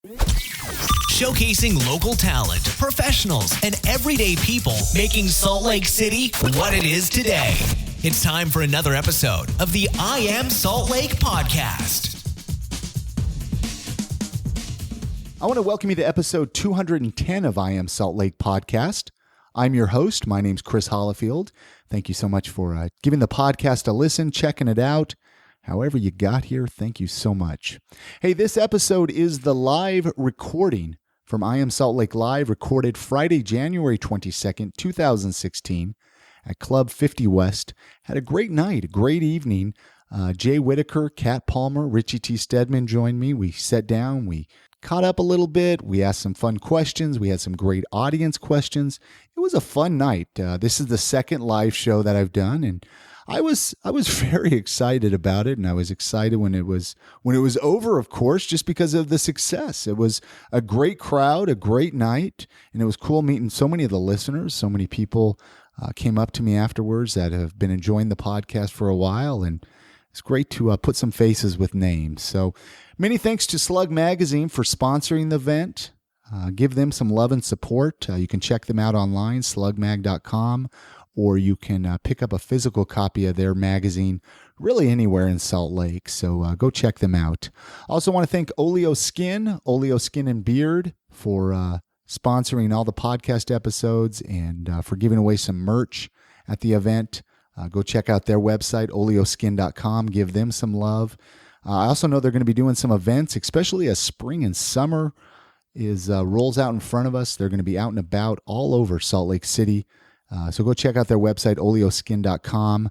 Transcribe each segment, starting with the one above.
Showcasing local talent, professionals, and everyday people making Salt Lake City what it is today. It's time for another episode of the I Am Salt Lake podcast. I want to welcome you to episode 210 of I Am Salt Lake podcast. I'm your host. My name's Chris Hollifield. Thank you so much for giving the podcast a listen, checking it out. However you got here, thank you so much. Hey, this episode is the live recording from I Am Salt Lake Live, recorded Friday, January 22nd, 2016 at Club 50 West. Had a great night, a great evening. Jay Whittaker, Kat Palmer, RIchie T. Steadman joined me. We sat down, we caught up a little bit. We asked some fun questions. We had some great audience questions. It was a fun night. This is the second live show that I've done, and I was very excited about it, and I was excited when it was over, of course, just because of the success. It was a great crowd, a great night, and it was cool meeting so many of the listeners. So many people came up to me afterwards that have been enjoying the podcast for a while, and it's great to put some faces with names. So many thanks to Slug Magazine for sponsoring the event. Give them some love and support. You can check them out online, slugmag.com. Or you can pick up a physical copy of their magazine really anywhere in Salt Lake. So go check them out. I also want to thank Oleo Skin and Beard for sponsoring all the podcast episodes and for giving away some merch at the event. Go check out their website, oleoskin.com. Give them some love. I also know they're going to be doing some events, especially as spring and summer rolls out in front of us. They're going to be out and about all over Salt Lake City. So go check out their website, oleoskin.com,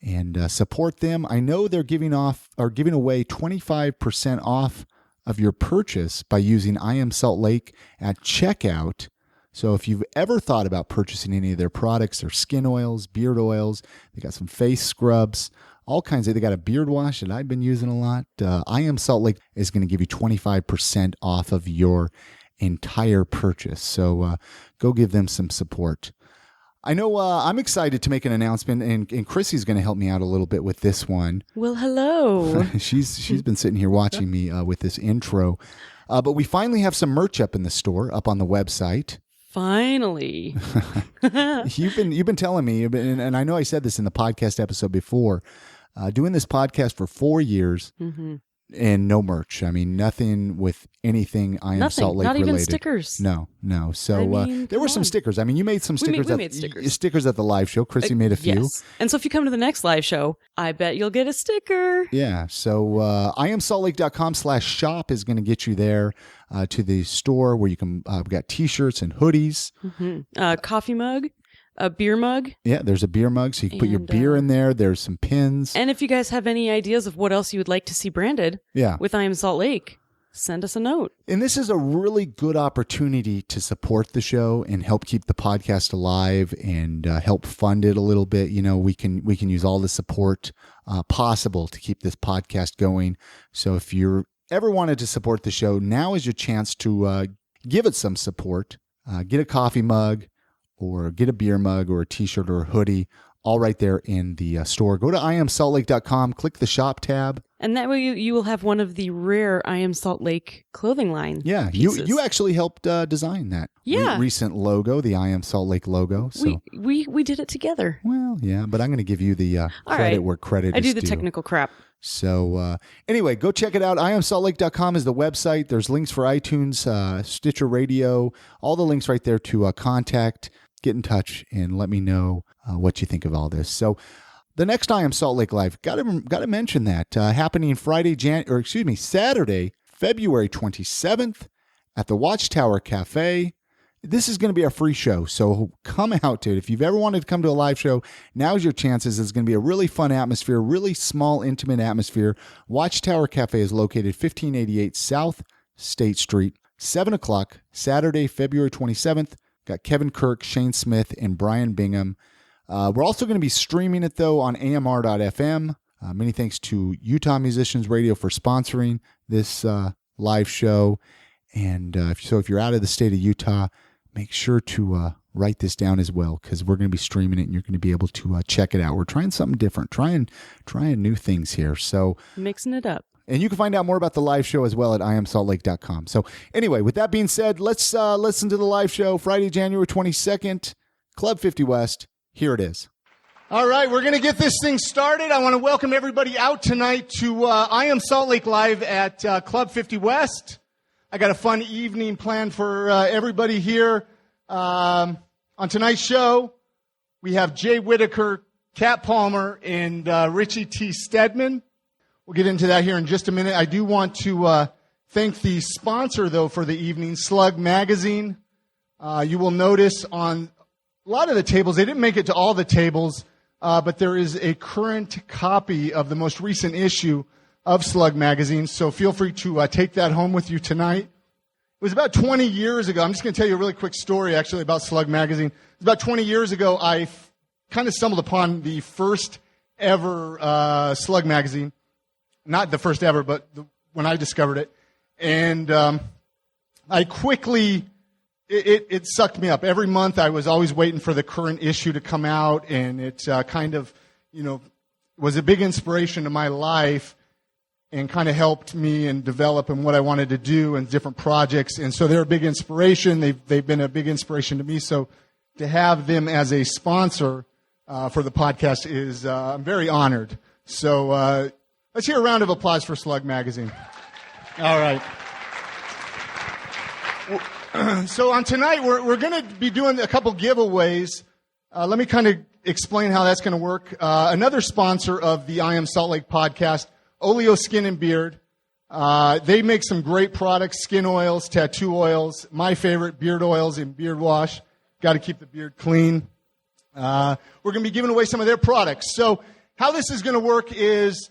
and support them. I know they're giving away 25% off of your purchase by using I Am Salt Lake at checkout. So if you've ever thought about purchasing any of their products, their skin oils, beard oils, they got some face scrubs, all kinds of, they got a beard wash that I've been using a lot. I Am Salt Lake is going to give you 25% off of your entire purchase. So go give them some support. I know I'm excited to make an announcement, and Chrissy's going to help me out a little bit with this one. Well, hello. She's been sitting here watching me with this intro. But we finally have some merch up in the store, up on the website. Finally. You've been telling me, and I know I said this in the podcast episode before, doing this podcast for 4 years. Mm-hmm. And no merch. I mean, nothing with anything I Am Salt Lake related. Not even stickers. No. So there were some stickers. I mean, you made some stickers. We made stickers. Stickers at the live show. Chrissy made a few. Yes. And so if you come to the next live show, I bet you'll get a sticker. Yeah. So iamsaltlake.com/shop is going to get you there to the store where you can, we got t-shirts and hoodies. Mm-hmm. Coffee mug. A beer mug. Yeah, there's a beer mug, so you can put your beer in there. There's some pins. And if you guys have any ideas of what else you would like to see branded with I Am Salt Lake, send us a note. And this is a really good opportunity to support the show and help keep the podcast alive and help fund it a little bit. You know, we can use all the support possible to keep this podcast going. So if you're ever wanted to support the show, now is your chance to give it some support. Get a coffee mug, or get a beer mug or a t-shirt or a hoodie, all right there in the store. Go to iamsaltlake.com, click the shop tab. And that way you will have one of the rare I Am Salt Lake clothing line pieces. You actually helped design that recent logo, the I Am Salt Lake logo. So we did it together. Well, yeah, but I'm going to give you the credit where credit is due. I do the technical crap. So anyway, go check it out. iamsaltlake.com is the website. There's links for iTunes, Stitcher Radio, all the links right there to contact. Get in touch and let me know what you think of all this. So the next I Am Salt Lake Live, got to mention that, happening Saturday, February 27th at the Watchtower Cafe. This is going to be a free show, so come out to it. If you've ever wanted to come to a live show, now's your chances. It's going to be a really fun atmosphere, really small, intimate atmosphere. Watchtower Cafe is located 1588 South State Street, 7 o'clock, Saturday, February 27th. Got Kevin Kirk, Shane Smith, and Brian Bingham. We're also going to be streaming it, though, on AMR.FM. Many thanks to Utah Musicians Radio for sponsoring this live show. And if you're out of the state of Utah, make sure to write this down as well, because we're going to be streaming it and you're going to be able to check it out. We're trying something different, trying new things here. So mixing it up. And you can find out more about the live show as well at iamsaltlake.com. So anyway, with that being said, let's listen to the live show Friday, January 22nd, Club 50 West. Here it is. All right, we're going to get this thing started. I want to welcome everybody out tonight to I Am Salt Lake Live at Club 50 West. I got a fun evening planned for everybody here. On tonight's show, we have Jay Whittaker, Kat Palmer, and RIchie T. Steadman. We'll get into that here in just a minute. I do want to thank the sponsor, though, for the evening, Slug Magazine. You will notice on a lot of the tables, they didn't make it to all the tables, but there is a current copy of the most recent issue of Slug Magazine, so feel free to take that home with you tonight. It was about 20 years ago. I'm just going to tell you a really quick story, actually, about Slug Magazine. It was about 20 years ago, I kind of stumbled upon the first ever Slug Magazine. Not the first ever, but when I discovered it. And I quickly, it sucked me up. Every month I was always waiting for the current issue to come out, and it kind of, was a big inspiration to my life and kind of helped me and develop in what I wanted to do and different projects. And so they're a big inspiration. They've been a big inspiration to me. So to have them as a sponsor for the podcast is, I'm very honored. So, let's hear a round of applause for Slug Magazine. All right. So on tonight, we're going to be doing a couple giveaways. Let me kind of explain how that's going to work. Another sponsor of the I Am Salt Lake podcast, Oleo Skin and Beard. They make some great products, skin oils, tattoo oils, my favorite, beard oils and beard wash. Got to keep the beard clean. We're going to be giving away some of their products. So how this is going to work is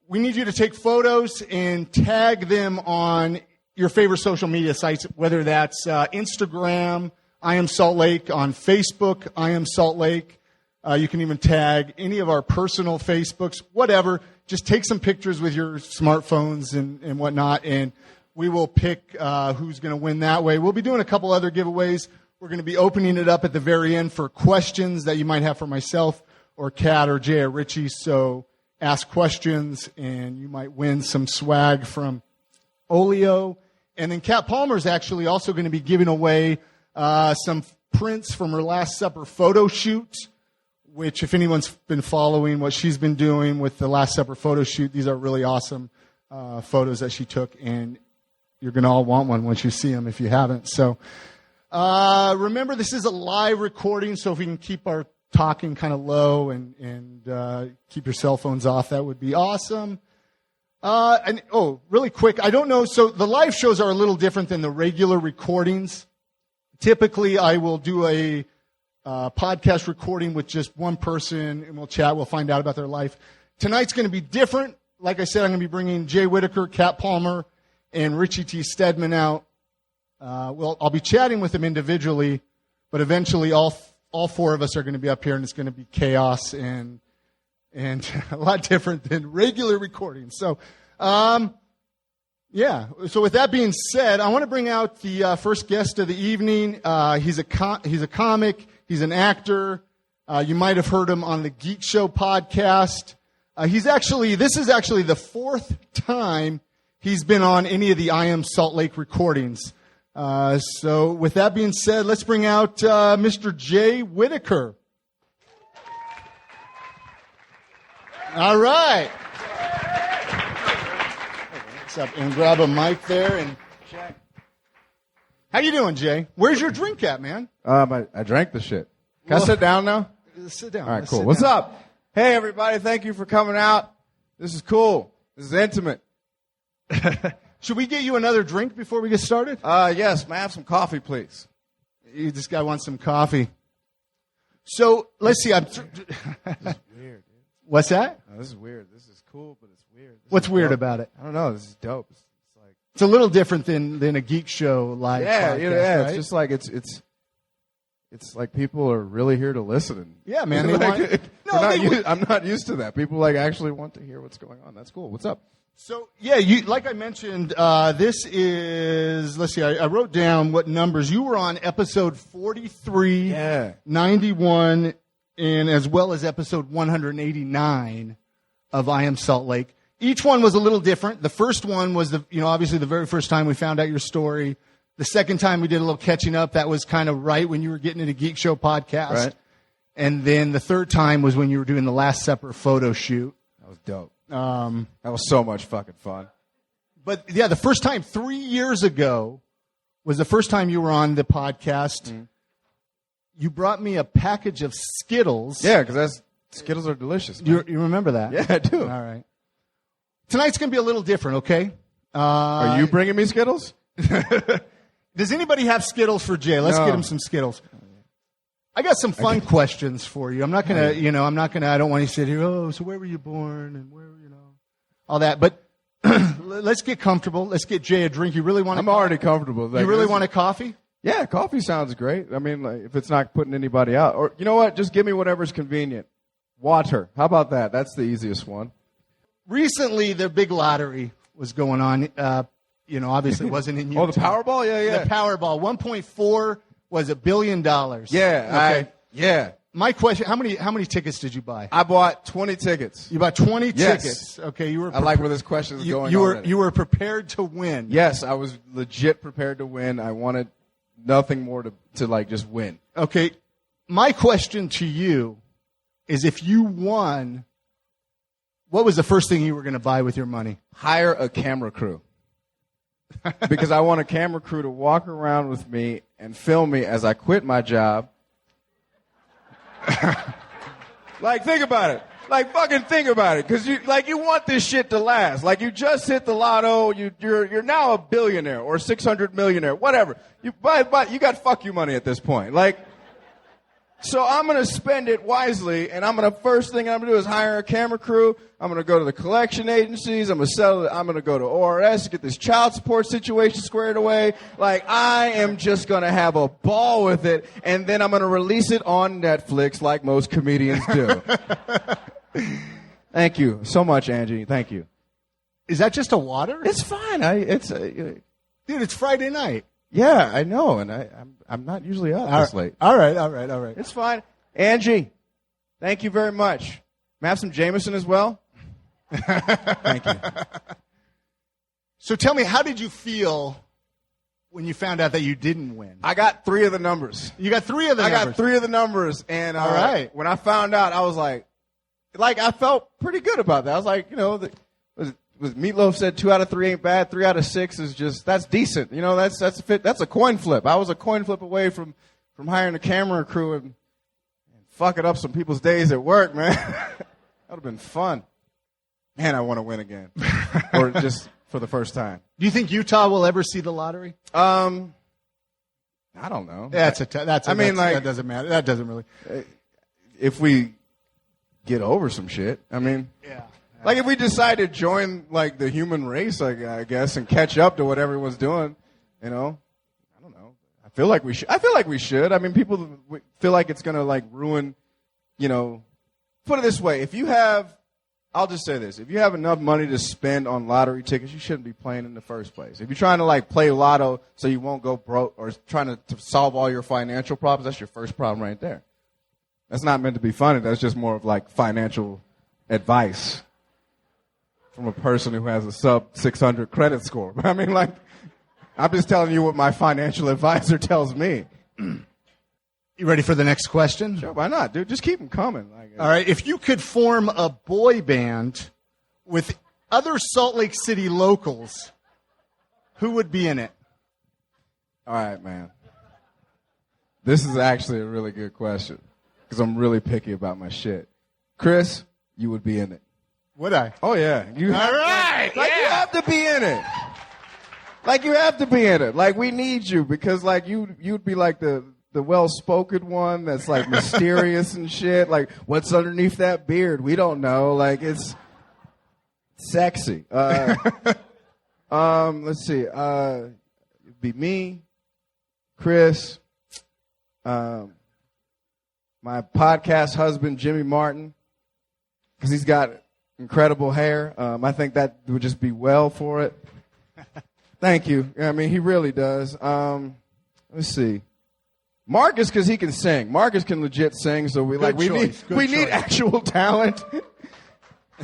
we need you to take photos and tag them on your favorite social media sites, whether that's Instagram, I Am Salt Lake, on Facebook, I Am Salt Lake. You can even tag any of our personal Facebooks, whatever. Just take some pictures with your smartphones and whatnot, and we will pick who's going to win that way. We'll be doing a couple other giveaways. We're going to be opening it up at the very end for questions that you might have for myself or Kat or Jay or RIchie. So ask questions, and you might win some swag from Oleo. And then Kat Palmer is actually also going to be giving away some prints from her Last Supper photo shoot, which if anyone's been following what she's been doing with the Last Supper photo shoot, these are really awesome photos that she took, and you're going to all want one once you see them if you haven't. So remember, this is a live recording, so if we can keep our talking kind of low and keep your cell phones off, that would be awesome. Really quick, I don't know, so the live shows are a little different than the regular recordings. Typically, I will do a podcast recording with just one person, and we'll chat, we'll find out about their life. Tonight's going to be different. Like I said, I'm going to be bringing Jay Whittaker, Kat Palmer, and RIchie T. Steadman out. I'll be chatting with them individually, but eventually all four of us are going to be up here, and it's going to be chaos and a lot different than regular recordings. So, So with that being said, I want to bring out the first guest of the evening. He's a comic. He's an actor. You might have heard him on the Geek Show podcast. This is actually the fourth time he's been on any of the I Am Salt Lake recordings. So with that being said, let's bring out Mr. Jay Whittaker. All right. What's up? And grab a mic there and check. How you doing, Jay? Where's your drink at, man? I drank the shit. Can I sit down now? Sit down. All right, cool. What's up? Hey, everybody. Thank you for coming out. This is cool. This is intimate. Should we get you another drink before we get started? Yes. May I have some coffee, please? This guy wants some coffee. So, let's see. This is weird, dude. What's that? Oh, this is weird. This is cool, but it's weird. What's weird about it? I don't know. This is dope. It's a little different than a Geek Show live podcast, yeah. right? It's just like it's like people are really here to listen. Yeah, man. I'm not used to that. People actually want to hear what's going on. That's cool. What's up? So, like I mentioned, this is, let's see, I wrote down what numbers. You were on episode 43, 91, and as well as episode 189 of I Am Salt Lake. Each one was a little different. The first one was obviously the very first time we found out your story. The second time we did a little catching up. That was kind of right when you were getting into Geek Show podcast. Right. And then the third time was when you were doing the Last Supper photo shoot. That was dope. That was so much fucking fun. But yeah, the first time 3 years ago was the first time you were on the podcast. Mm. You brought me a package of Skittles. Yeah, because Skittles are delicious. You remember that? Yeah, I do. All right. Tonight's going to be a little different, okay? Are you bringing me Skittles? Does anybody have Skittles for Jay? Let's get him some Skittles. I got some fun questions for you. I'm not going to, I don't want you to sit here, oh, so where were you born and where, all that. But let's get comfortable. Let's get Jay a drink. You really want I'm already comfortable. You really want a coffee? Yeah, coffee sounds great. I mean, like, if it's not putting anybody out. Or, you know what? Just give me whatever's convenient. Water. How about that? That's the easiest one. Recently, the big lottery was going on. Obviously it wasn't in Utah. Oh, the Powerball? Yeah. The Powerball. 1.4 was $1 billion. Yeah. Okay. My question, how many tickets did you buy? I bought 20 tickets. You bought 20 Yes. tickets. Okay, I like where this question is going already. You were prepared to win. Yes, I was legit prepared to win. I wanted nothing more to like just win. Okay. My question to you is, if you won, what was the first thing you were going to buy with your money? Hire a camera crew. Because I want a camera crew to walk around with me and film me as I quit my job. Like, think about it. Like, fucking think about it. Because you want this shit to last. Like, you just hit the lotto. You're now a billionaire or 600 millionaire, whatever. But you got fuck you money at this point. Like, so I'm going to spend it wisely, and first thing I'm going to do is hire a camera crew. I'm going to go to the collection agencies. I'm going to settle it. I'm going to go to ORS to get this child support situation squared away. Like, I am just going to have a ball with it, and then I'm going to release it on Netflix like most comedians do. Thank you so much, Angie. Thank you. Is that just a water? It's fine. Dude, it's Friday night. Yeah, I know, and I'm not usually up this late. All right. It's fine. Angie, thank you very much. May I have some Jameson as well? Thank you. So tell me, how did you feel when you found out that you didn't win? I got 3 of the numbers. You got 3 of the numbers? I got 3 of the numbers, and all right. When I found out, I was like, I felt pretty good about that. I was like, was Meatloaf said 2 out of 3 ain't bad. 3 out of 6 is just, that's decent. That's a coin flip. I was a coin flip away from hiring a camera crew and fucking up some people's days at work, man. That would have been fun. Man, I want to win again, or just for the first time. Do you think Utah will ever see the lottery? I don't know. That doesn't matter. That doesn't really. If we get over some shit, I mean. Yeah. Like, if we decide to join, like, the human race, I guess, and catch up to what everyone's doing, I don't know. I feel like we should. I mean, people feel like it's going to, like, ruin, put it this way. I'll just say this. If you have enough money to spend on lottery tickets, you shouldn't be playing in the first place. If you're trying to, like, play lotto so you won't go broke, or trying to solve all your financial problems, that's your first problem right there. That's not meant to be funny. That's just more of, like, financial advice from a person who has a sub 600 credit score. I mean, like, I'm just telling you what my financial advisor tells me. You ready for the next question? Sure, why not, dude? Just keep them coming. All right. If you could form a boy band with other Salt Lake City locals, who would be in it? All right, man. This is actually a really good question because I'm really picky about my shit. Chris, you would be in it. Would I? Oh, yeah. All right. You have to be in it. Like, you have to be in it. Like, we need you because, like, you'd be like the well-spoken one that's, like, mysterious and shit. Like, what's underneath that beard? We don't know. Like, it's sexy. Let's see. It'd be me, Chris, my podcast husband, Jimmy Martin, because he's got incredible hair. I think that would just be well for it. Thank you. I mean, he really does. Let's see. Marcus, because he can sing. Marcus can legit sing, so we need actual talent.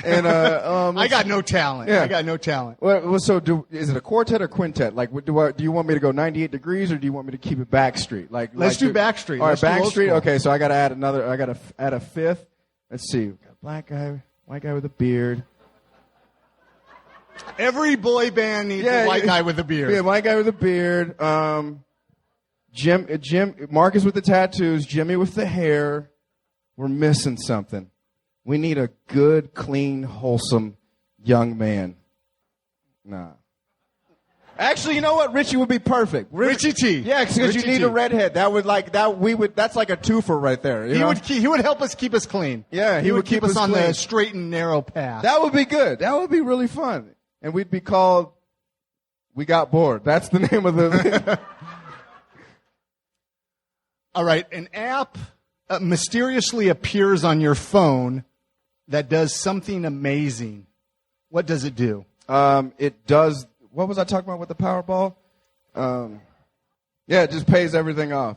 And I got no talent. Yeah. I got no talent. Well, so is it a quartet or quintet? Like, do you want me to go 98 degrees, or do you want me to keep it backstreet? Let's do backstreet. All right, Let's do backstreet. Okay, so I got to add another. I got to add a fifth. Let's see. We've got black guy, white guy with a beard. Every boy band needs a white guy with a beard. Yeah, white guy with a beard. Jim, Marcus with the tattoos. Jimmy with the hair. We're missing something. We need a good, clean, wholesome young man. Nah. Actually, you know what? Richie would be perfect. Richie T. Yeah, because you need a redhead. That's like a twofer right there. He would help us keep us clean. Yeah, he would keep us on the straight and narrow path. That would be good. That would be really fun. And we'd be called We Got Bored. That's the name of the... All right, an app mysteriously appears on your phone that does something amazing. What does it do? It does... What was I talking about with the Powerball? Yeah, it just pays everything off.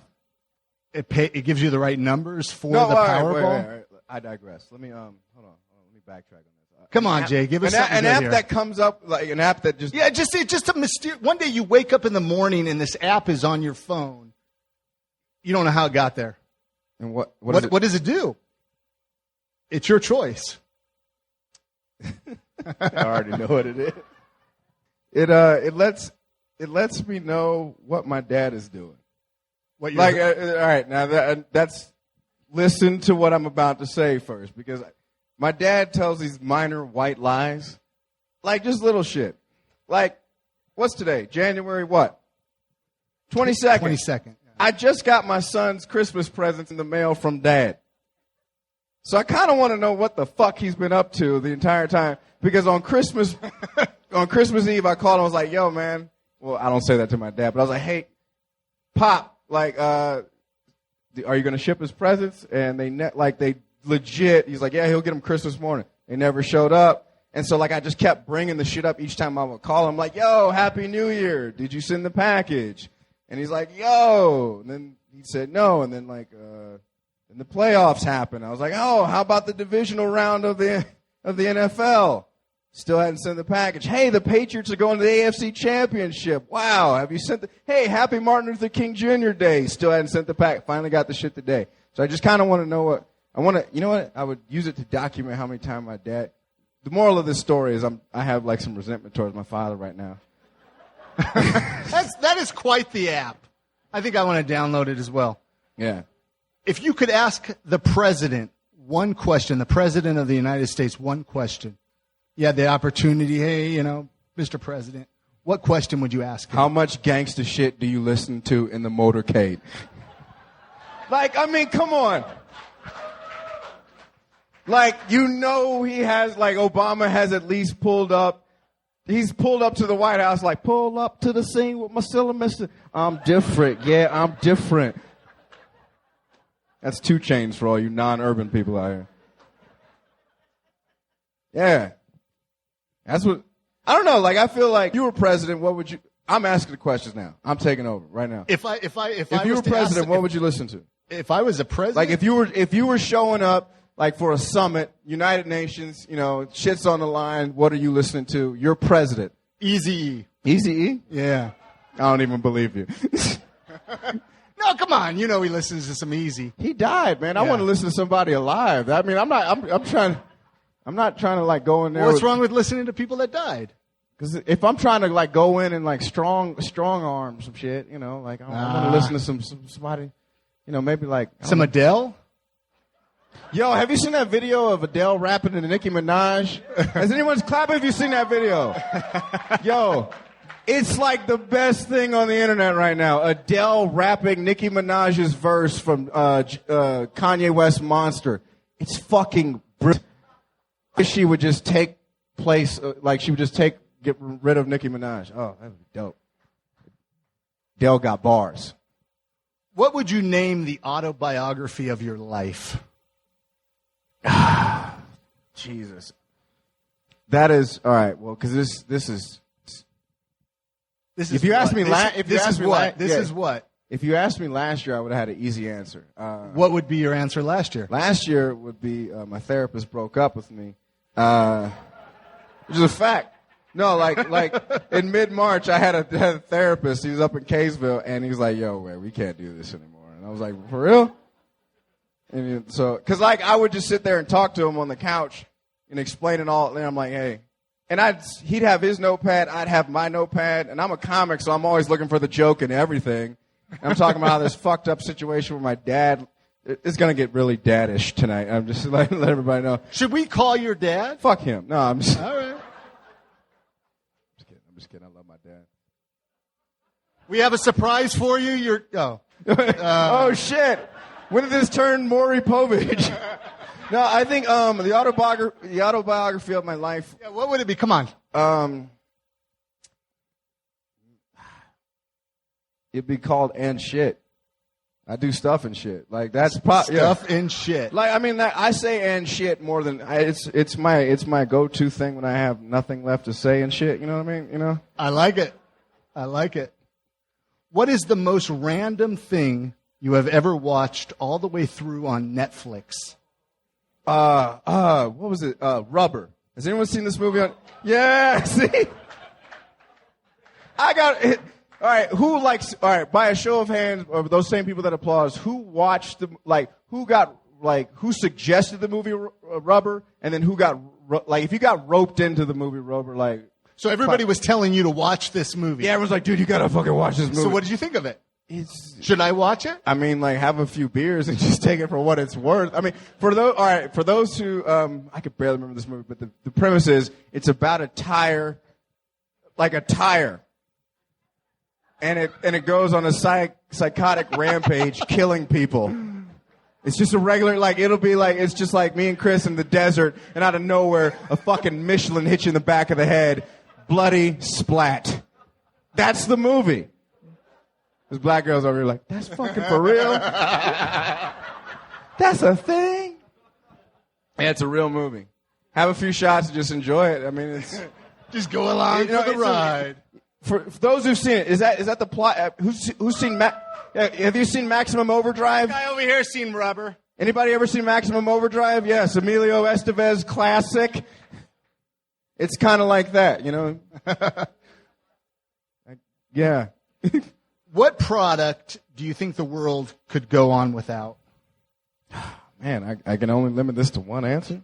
It gives you the right numbers for the Powerball? Wait. I digress. Let me hold on. Let me backtrack on this. Come on, Jay. Give us something an app here. that comes up, like an app that just... Yeah, it's just a mysterious... One day you wake up in the morning and this app is on your phone. You don't know how it got there. And what does it do? It's your choice. I already know what it is. It lets me know what my dad is doing. What all right, now that's listen to what I'm about to say first, because my dad tells these minor white lies, like just little shit. Like, what's today? January what? 22nd. 22nd. I just got my son's Christmas presents in the mail from Dad. So I kind of want to know what the fuck he's been up to the entire time, because on Christmas Eve I called him. I was like, "Yo, man." Well, I don't say that to my dad, but I was like, "Hey, Pop, like, are you gonna ship his presents?" And they legit. He's like, "Yeah, he'll get them Christmas morning." They never showed up, and so like I just kept bringing the shit up each time I would call him. Like, "Yo, Happy New Year! Did you send the package?" And he's like, "Yo," and then he said no, and then and the playoffs happened. I was like, "Oh, how about the divisional round of the NFL?" Still hadn't sent the package. "Hey, the Patriots are going to the AFC Championship. Wow, have you sent hey, happy Martin Luther King Jr. Day." Still hadn't sent the pack. Finally got the shit today. So I just kind of want to know what I want to. You know what? I would use it to document how many times my dad. The moral of this story is I have like some resentment towards my father right now. That is quite the app. I think I want to download it as well. Yeah. If you could ask the president one question, the president of the United States one question, you had the opportunity, hey, Mr. President, what question would you ask him? How much gangster shit do you listen to in the motorcade? Like, I mean, come on. Like, he has, like, Obama has at least pulled up. He's pulled up to the White House, like, pull up to the scene with my cylinder, mister. I'm different. Yeah, I'm different. That's 2 Chainz for all you non-urban people out here. Yeah. That's what, I don't know, like, I feel like you were president, what would you, I'm asking the questions now. I'm taking over right now. If you were president, what would you listen to? If I was a president? Like, if you were showing up, like, for a summit, United Nations, shit's on the line, what are you listening to? You're president. Eazy-E. Eazy-E? Yeah. I don't even believe you. No, come on. He listens to some Easy. He died, man. I want to listen to somebody alive. I mean, I'm not trying to like go in there. What's wrong with listening to people that died? Because if I'm trying to like go in and like strong arm some shit, like I want to listen to somebody, maybe like some Adele. Yo, have you seen that video of Adele rapping to Nicki Minaj? Has anyone clapping if you've seen that video? Yo, it's like the best thing on the internet right now. Adele rapping Nicki Minaj's verse from Kanye West Monster. It's fucking brilliant. She would just take place, she would just get rid of Nicki Minaj. Oh, that would be dope. Adele got bars. What would you name the autobiography of your life? Jesus. That is all right. Well, because this is. If you asked me last, If you asked me last year, I would have had an easy answer. What would be your answer last year? Last year would be my therapist broke up with me, Which is a fact. No, like in mid-March, I had a therapist. He was up in Kaysville, and he was like, "Yo, man, we can't do this anymore." And I was like, "For real?" And because like I would just sit there and talk to him on the couch and explain it all, and I'm like, "Hey," and he'd have his notepad, I'd have my notepad, and I'm a comic, so I'm always looking for the joke in everything. And I'm talking about how this fucked up situation with my dad. It's gonna get really daddish tonight. I'm just like let everybody know. Should we call your dad? Fuck him. No, I'm just. All right. I'm just kidding. I love my dad. We have a surprise for you. Oh shit! When did this turn Maury Povich? No, I think the autobiography of my life. Yeah, what would it be? Come on. It'd be called "And Shit." I do stuff and shit. Like that's stuff and shit. Like I mean, I say "and shit" more than it's my go-to thing when I have nothing left to say and shit. You know what I mean? You know. I like it. What is the most random thing you have ever watched all the way through on Netflix? What was it? Rubber. Has anyone seen this movie on? Yeah. See. I got it. All right, all right, by a show of hands, or those same people that applaud, who watched who suggested the movie Rubber, and then who got, if you got roped into the movie Rubber, like. So everybody was telling you to watch this movie. Yeah, everyone's like, dude, you gotta fucking watch this movie. So what did you think of it? Should I watch it? I mean, like, have a few beers and just take it for what it's worth. I mean, for those who, I could barely remember this movie, but the premise is, it's about a tire. And it goes on a psychotic rampage, killing people. It's just a regular, it's just like me and Chris in the desert, and out of nowhere, a fucking Michelin hits you in the back of the head. Bloody splat. That's the movie. There's black girls over here like, that's fucking for real? That's a thing? Yeah, it's a real movie. Have a few shots and just enjoy it. I mean, it's... Just go along for the ride. For those who've seen it, is that the plot? Who's seen have you seen Maximum Overdrive? Guy over here seen Rubber. Anybody ever seen Maximum Overdrive? Yes, Emilio Estevez classic. It's kind of like that, you know. Yeah. What product do you think the world could go on without? Man, I can only limit this to one answer.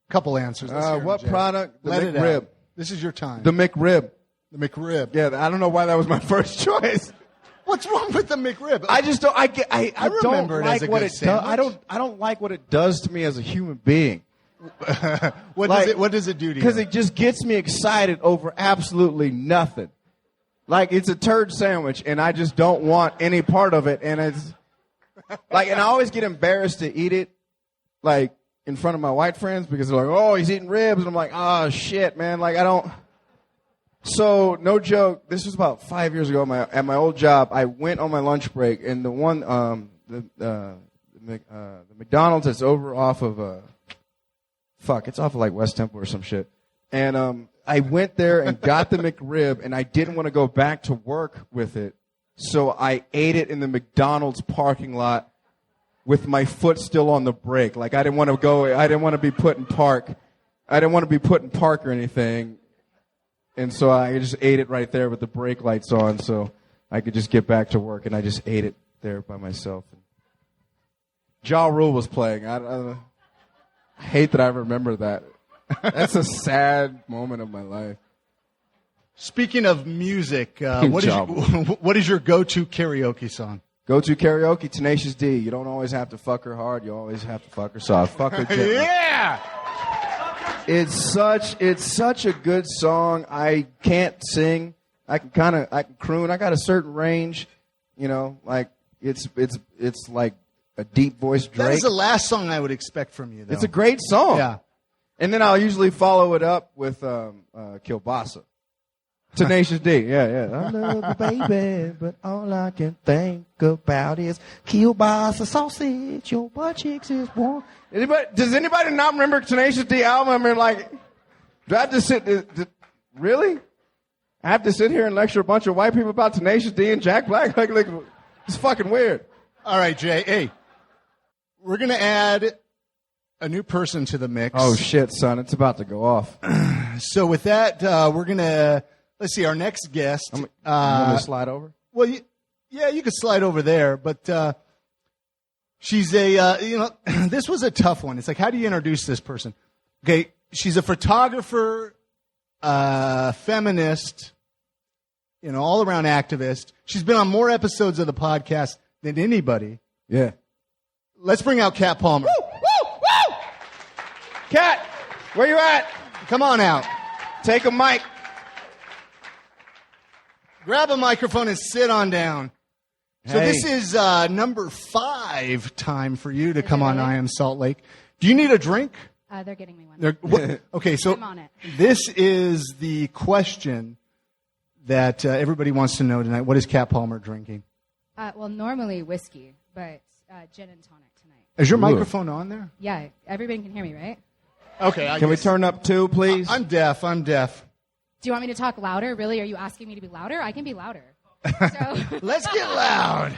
Couple answers. What product? The Let McRib. it out. This is your time. The McRib. The McRib. Yeah, I don't know why that was my first choice. What's wrong with the McRib? I just don't. I don't remember it like as a what good it does. sandwich. I don't like what it does to me as a human being. What does it do to you? Because it just gets me excited over absolutely nothing. Like it's a turd sandwich, and I just don't want any part of it. And it's like, and I always get embarrassed to eat it, like in front of my white friends because they're like, "Oh, he's eating ribs," and I'm like, "Oh shit, man!" Like I don't. So, no joke, this was about 5 years ago at my old job. I went on my lunch break, and the one, the McDonald's that's over off of, it's off of like West Temple or some shit. And I went there and got the McRib, and I didn't want to go back to work with it. So I ate it in the McDonald's parking lot with my foot still on the brake. Like I didn't want to be put in park. I didn't want to be put in park or anything. And so I just ate it right there with the brake lights on so I could just get back to work. And I just ate it there by myself. Ja Rule was playing. I hate that I remember that. That's a sad moment of my life. Speaking of music, what is your go-to karaoke song? Go-to karaoke, Tenacious D. You don't always have to fuck her hard. You always have to fuck her soft. Fuck her gently. Yeah! It's such a good song. I can't sing. I can croon. I got a certain range, you know, like it's like a deep voice Drake. That is the last song I would expect from you, though. It's a great song. Yeah. And then I'll usually follow it up with Kielbasa. Tenacious D. Yeah. I love you, baby, but all I can think about is kielbasa sausage. Your butt cheeks is warm. Does anybody not remember Tenacious D album? I mean, like, do I have to sit? Really? I have to sit here and lecture a bunch of white people about Tenacious D and Jack Black? Like it's fucking weird. All right, Jay. Hey, we're gonna add a new person to the mix. Oh, shit, son. It's about to go off. So with that, we're going to, let's see, our next guest. I'm going to slide over? Well, yeah, you could slide over there, but she's a, this was a tough one. It's like, how do you introduce this person? Okay, she's a photographer, feminist, all-around activist. She's been on more episodes of the podcast than anybody. Yeah. Let's bring out Kat Palmer. Woo! Woo! Woo! Kat, where you at? Come on out. Take a mic. Grab a microphone and sit on down. So Hey. this is number 5 time for you to come on I Am Salt Lake. Do you need a drink? They're getting me one. Okay, so I'm on it. this is the question that everybody wants to know tonight. What is Kat Palmer drinking? Well, normally whiskey, but gin and tonic tonight. Is your Ooh. microphone on there? Yeah, everybody can hear me, right? Okay. Can we turn up 2, please? I'm deaf. Do you want me to talk louder? Really? Are you asking me to be louder? I can be louder. So Let's get loud.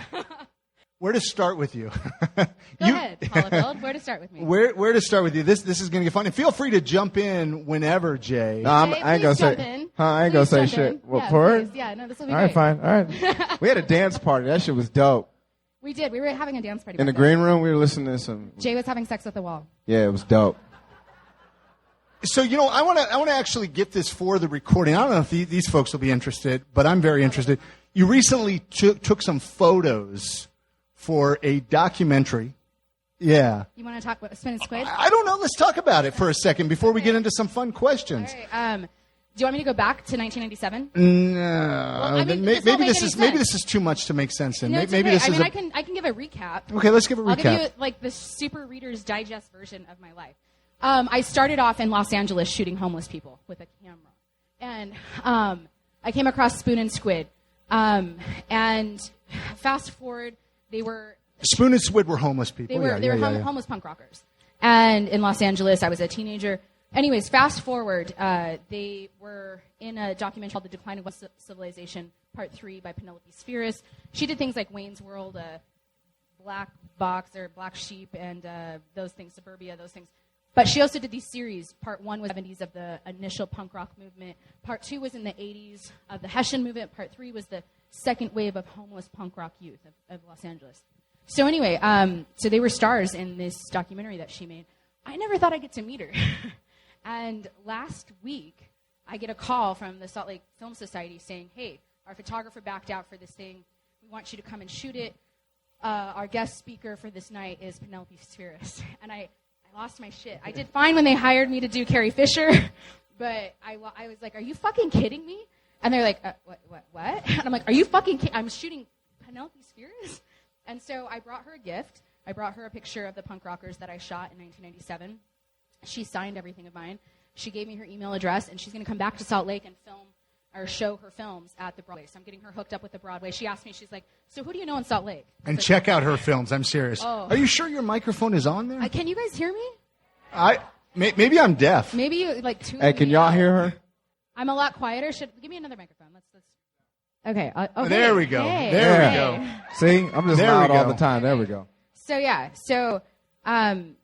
Where to start with you? Go ahead, Hollifield. Where to start with me? Where to start with you? This is going to get fun. And feel free to jump in whenever, Jay. No, Jay, I ain't gonna please jump say. in. I ain't gonna Please say jump shit. in. What, Yeah, for please. Yeah, no, this will be All great. right, fine. All right. We had a dance party. That shit was dope. We did. We were having a dance party. In the back there. green room, we were listening to some. Jay was having sex with the wall. Yeah, it was dope. So, I want to actually get this for the recording. I don't know if these folks will be interested, but I'm very interested. You recently took some photos for a documentary. Yeah. You want to talk about Spin and Squid? I don't know. Let's talk about it for a second before we get into some fun questions. All right. Do you want me to go back to 1997? No. I mean, maybe this won't make this any is maybe sense. this is too much to make sense in. No, it's Maybe okay. this is I can give a recap. Okay, let's give a recap. I'll give you like the super Reader's Digest version of my life. I started off in Los Angeles shooting homeless people with a camera, and I came across Spoon and Squid. And fast forward, they were Spoon and Squid were homeless people. they were yeah. homeless punk rockers. And in Los Angeles, I was a teenager. Anyways, fast forward, they were in a documentary called The Decline of West Civilization, Part 3 by Penelope Spheris. She did things like Wayne's World, Black Box or Black Sheep, and those things, Suburbia, those things. But she also did these series. Part 1 was the 70s of the initial punk rock movement. Part 2 was in the 80s of the Hessian movement. Part 3 was the second wave of homeless punk rock youth of Los Angeles. So anyway, so they were stars in this documentary that she made. I never thought I'd get to meet her. And last week, I get a call from the Salt Lake Film Society saying, hey, our photographer backed out for this thing. We want you to come and shoot it. Our guest speaker for this night is Penelope Spheris. And I lost my shit. I did fine when they hired me to do Carrie Fisher, but I was like, are you fucking kidding me? And they're like, what? And I'm like, are you fucking kidding? I'm shooting Penelope Spheris? And so I brought her a gift. I brought her a picture of the punk rockers that I shot in 1997. She signed everything of mine. She gave me her email address, and she's going to come back to Salt Lake and film or show her films at the Broadway. So I'm getting her hooked up with the Broadway. She asked me, she's like, so who do you know in Salt Lake? And check out her films. I'm serious. Oh. Are you sure your microphone is on there? Can you guys hear me? Maybe I'm deaf. Maybe you like two. Hey, can y'all hear her? I'm a lot quieter. Give me another microphone. Let's. Okay. Okay. There we go. Hey. There we Hey. go. See, I'm just There loud we all go. the time. There we go. So yeah. So so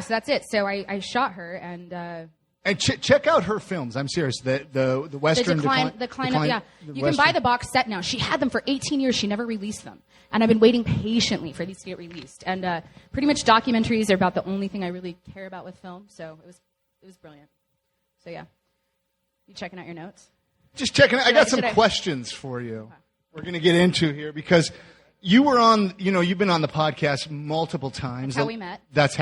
that's it. So I shot her and. And check out her films. I'm serious. The Western decline of you can buy the box set now. She had them for 18 years. She never released them, and I've been waiting patiently for these to get released. And pretty much documentaries are about the only thing I really care about with film. So it was brilliant. So yeah, you checking out your notes? Just checking. I got some questions for you. We're going to get into here because you were on. You've been on the podcast multiple times. That's how we met. That's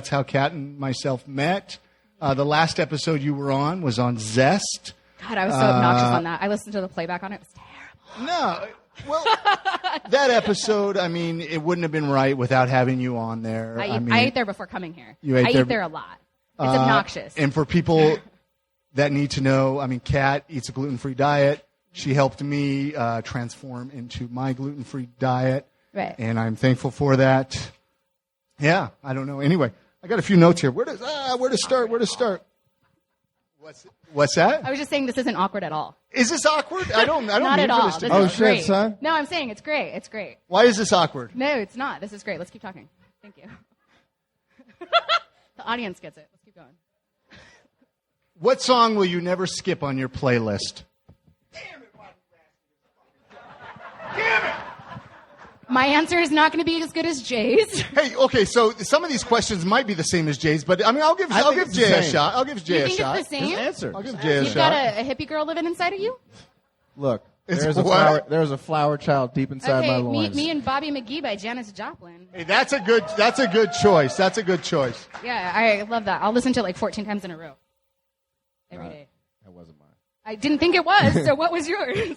how Kat and myself met. The last episode you were on was on Zest. God, I was so obnoxious on that. I listened to the playback on it. It was terrible. No, well, that episode, it wouldn't have been right without having you on there. I ate there before coming here. I eat there a lot. It's obnoxious. And for people that need to know, Kat eats a gluten-free diet. She helped me transform into my gluten-free diet. Right. And I'm thankful for that. Yeah, I don't know. Anyway, I got a few notes here. Where to start? What's that? I was just saying this isn't awkward at all. Is this awkward? I don't Not mean at for all. this to This be. Oh, is shit, great. son. No, I'm saying it's great. It's great. Why is this awkward? No, it's not. This is great. Let's keep talking. Thank you. The audience gets it. Let's keep going. What song will you never skip on your playlist? Damn it! My answer is not going to be as good as Jay's. Hey, okay, so some of these questions might be the same as Jay's, but I mean, I'll give Jay a shot. I'll give Jay a shot. You think it's the same? Just answer. I'll give Jay a You've shot. got a hippie girl living inside of you? Look, It's there's a flower child deep inside my Okay, loins. me and Bobby McGee by Janis Joplin. Hey, that's a good choice. That's a good choice. Yeah, I love that. I'll listen to it like 14 times in a row. Every day. That wasn't mine. I didn't think it was, so what was yours?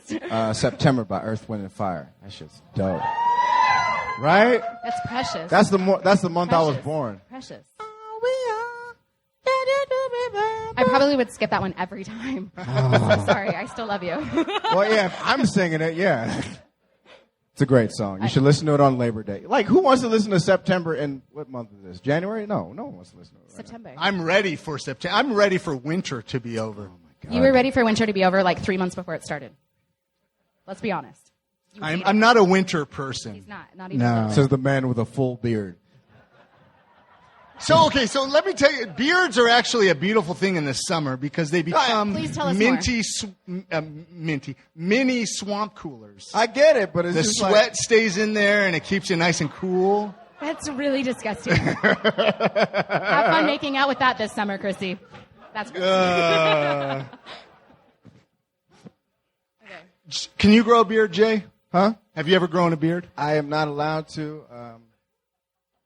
September by Earth, Wind, and Fire. That shit's dope. Right? That's precious. That's the month I was born. Precious. I probably would skip that one every time. I'm so sorry. I still love you. Well, yeah, if I'm singing it, yeah. It's a great song. You should listen to it on Labor Day. Like, who wants to listen to September in, what month is this? January? No one wants to listen to it right September. I'm ready for September. I'm ready for winter to be over. now. Oh, my God. You were ready for winter to be over like 3 months before it started. Let's be honest. You hate I'm it. not a winter person. He's not even. No. No. Says the man with a full beard. So let me tell you, beards are actually a beautiful thing in the summer because they become Please tell us mini swamp coolers. I get it, but it's The just sweat like, stays in there and it keeps you nice and cool. That's really disgusting. Have fun making out with that this summer, Chrissy. That's great. Okay. Can you grow a beard, Jay? huh? Have you ever grown a beard? I am not allowed to.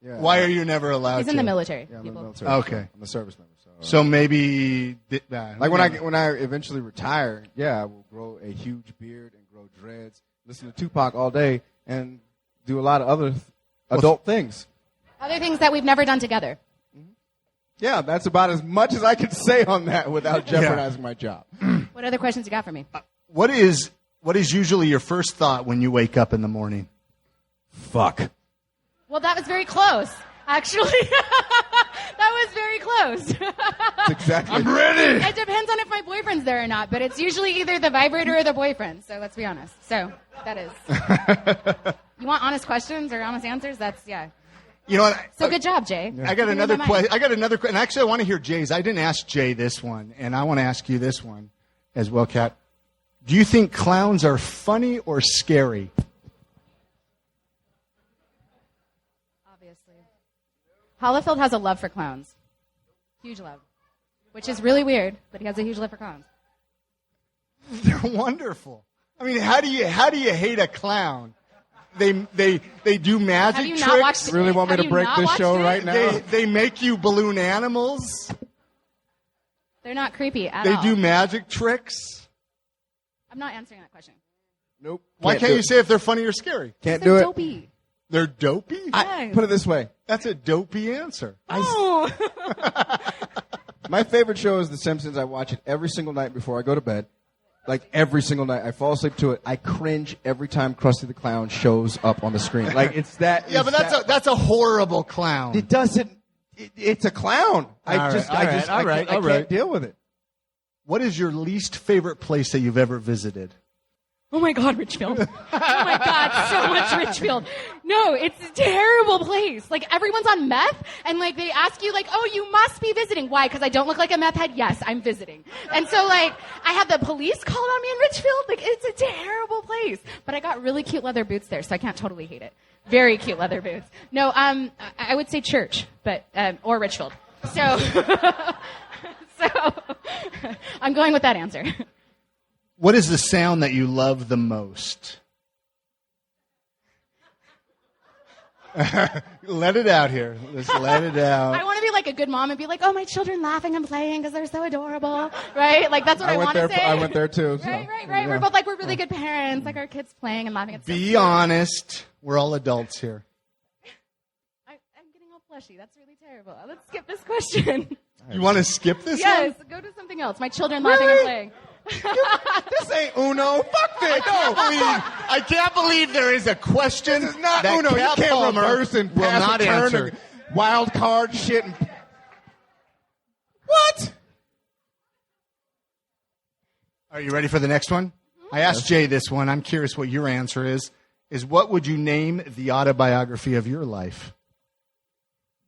Yeah. Why are you never allowed He's to? in the military. Yeah, I'm in the people. military. Okay. I'm a service member. So maybe Like when I eventually retire, yeah, I will grow a huge beard and grow dreads, listen to Tupac all day, and do a lot of other adult things. Other things that we've never done together. Yeah, that's about as much as I can say on that without jeopardizing my job. What other questions you got for me? What is usually your first thought when you wake up in the morning? Fuck. Well, that was very close, actually. That was very close. That's exactly. I'm ready. It depends on if my boyfriend's there or not, but it's usually either the vibrator or the boyfriend, so let's be honest. So, that is. You want honest questions or honest answers? That's, yeah. You know what? So good job, Jay. I got another question. And actually, I want to hear Jay's. I didn't ask Jay this one, and I want to ask you this one as well, Kat. Do you think clowns are funny or scary? Obviously. Hollifield has a love for clowns. Huge love. Which is really weird, but he has a huge love for clowns. They're wonderful. I mean, how do you hate a clown? They do magic Have you tricks. not watched Really want me have to you break not this watched show it? right now? They make you balloon animals. They're not creepy at They all. do magic tricks. I'm not answering that question. Nope. Why can't do you it. say if they're funny or scary? Can't They're do it. dopey. They're dopey? Yeah. Put it this way. That's a dopey answer. Oh. My favorite show is The Simpsons. I watch it every single night before I go to bed. Like every single night. I fall asleep to it. I cringe every time Krusty the Clown shows up on the screen. Like it's that. Yeah, but that's a horrible clown. It doesn't. It's a clown. I can't deal with it. What is your least favorite place that you've ever visited? Oh my God, Richfield. Oh my God, so much Richfield. No, it's a terrible place. Like everyone's on meth and like they ask you like, oh, you must be visiting. Why? Because I don't look like a meth head? Yes, I'm visiting. And so like I have the police called on me in Richfield. Like it's a terrible place. But I got really cute leather boots there, so I can't totally hate it. Very cute leather boots. No, I would say church, but or Richfield. So so I'm going with that answer. What is the sound that you love the most? Let it out here. Just let it out. I want to be like a good mom and be like, oh, my children laughing and playing because they're so adorable, right? Like that's what I want to say. I went there too. So. Right. Yeah. We're both like we're really good parents. Like our kids playing and laughing. It's so Be cute. honest. We're all adults here. I'm getting all fleshy. That's really terrible. Let's skip this question. You want to skip this Yes, one? go to something else. My children laughing and playing. This ain't Uno. Fuck this. I can't believe there is a question. This is not that Uno. You Kat can't Palmer reverse and will pass not a turn answer. and wild card shit. What? Are you ready for the next one? I asked Jay this one. I'm curious what your answer is. Is what would you name the autobiography of your life?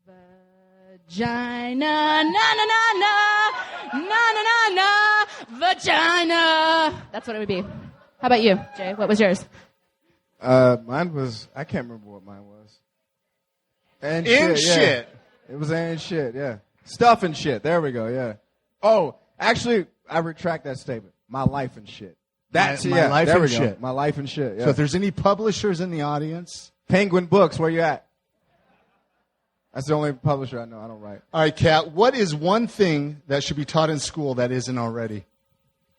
The vagina, na na na na, na na na na, vagina. That's what it would be. How about you, Jay? What was yours? Mine was, I can't remember what mine was. And shit. Yeah. It was and shit, yeah. Stuff and shit. There we go, yeah. Oh, actually, I retract that statement. My life and shit. That's my life there and we go. shit. My life and shit, yeah. So if there's any publishers in the audience. Penguin Books, where you at? That's the only publisher I know. I don't write. All right, Kat, what is one thing that should be taught in school that isn't already?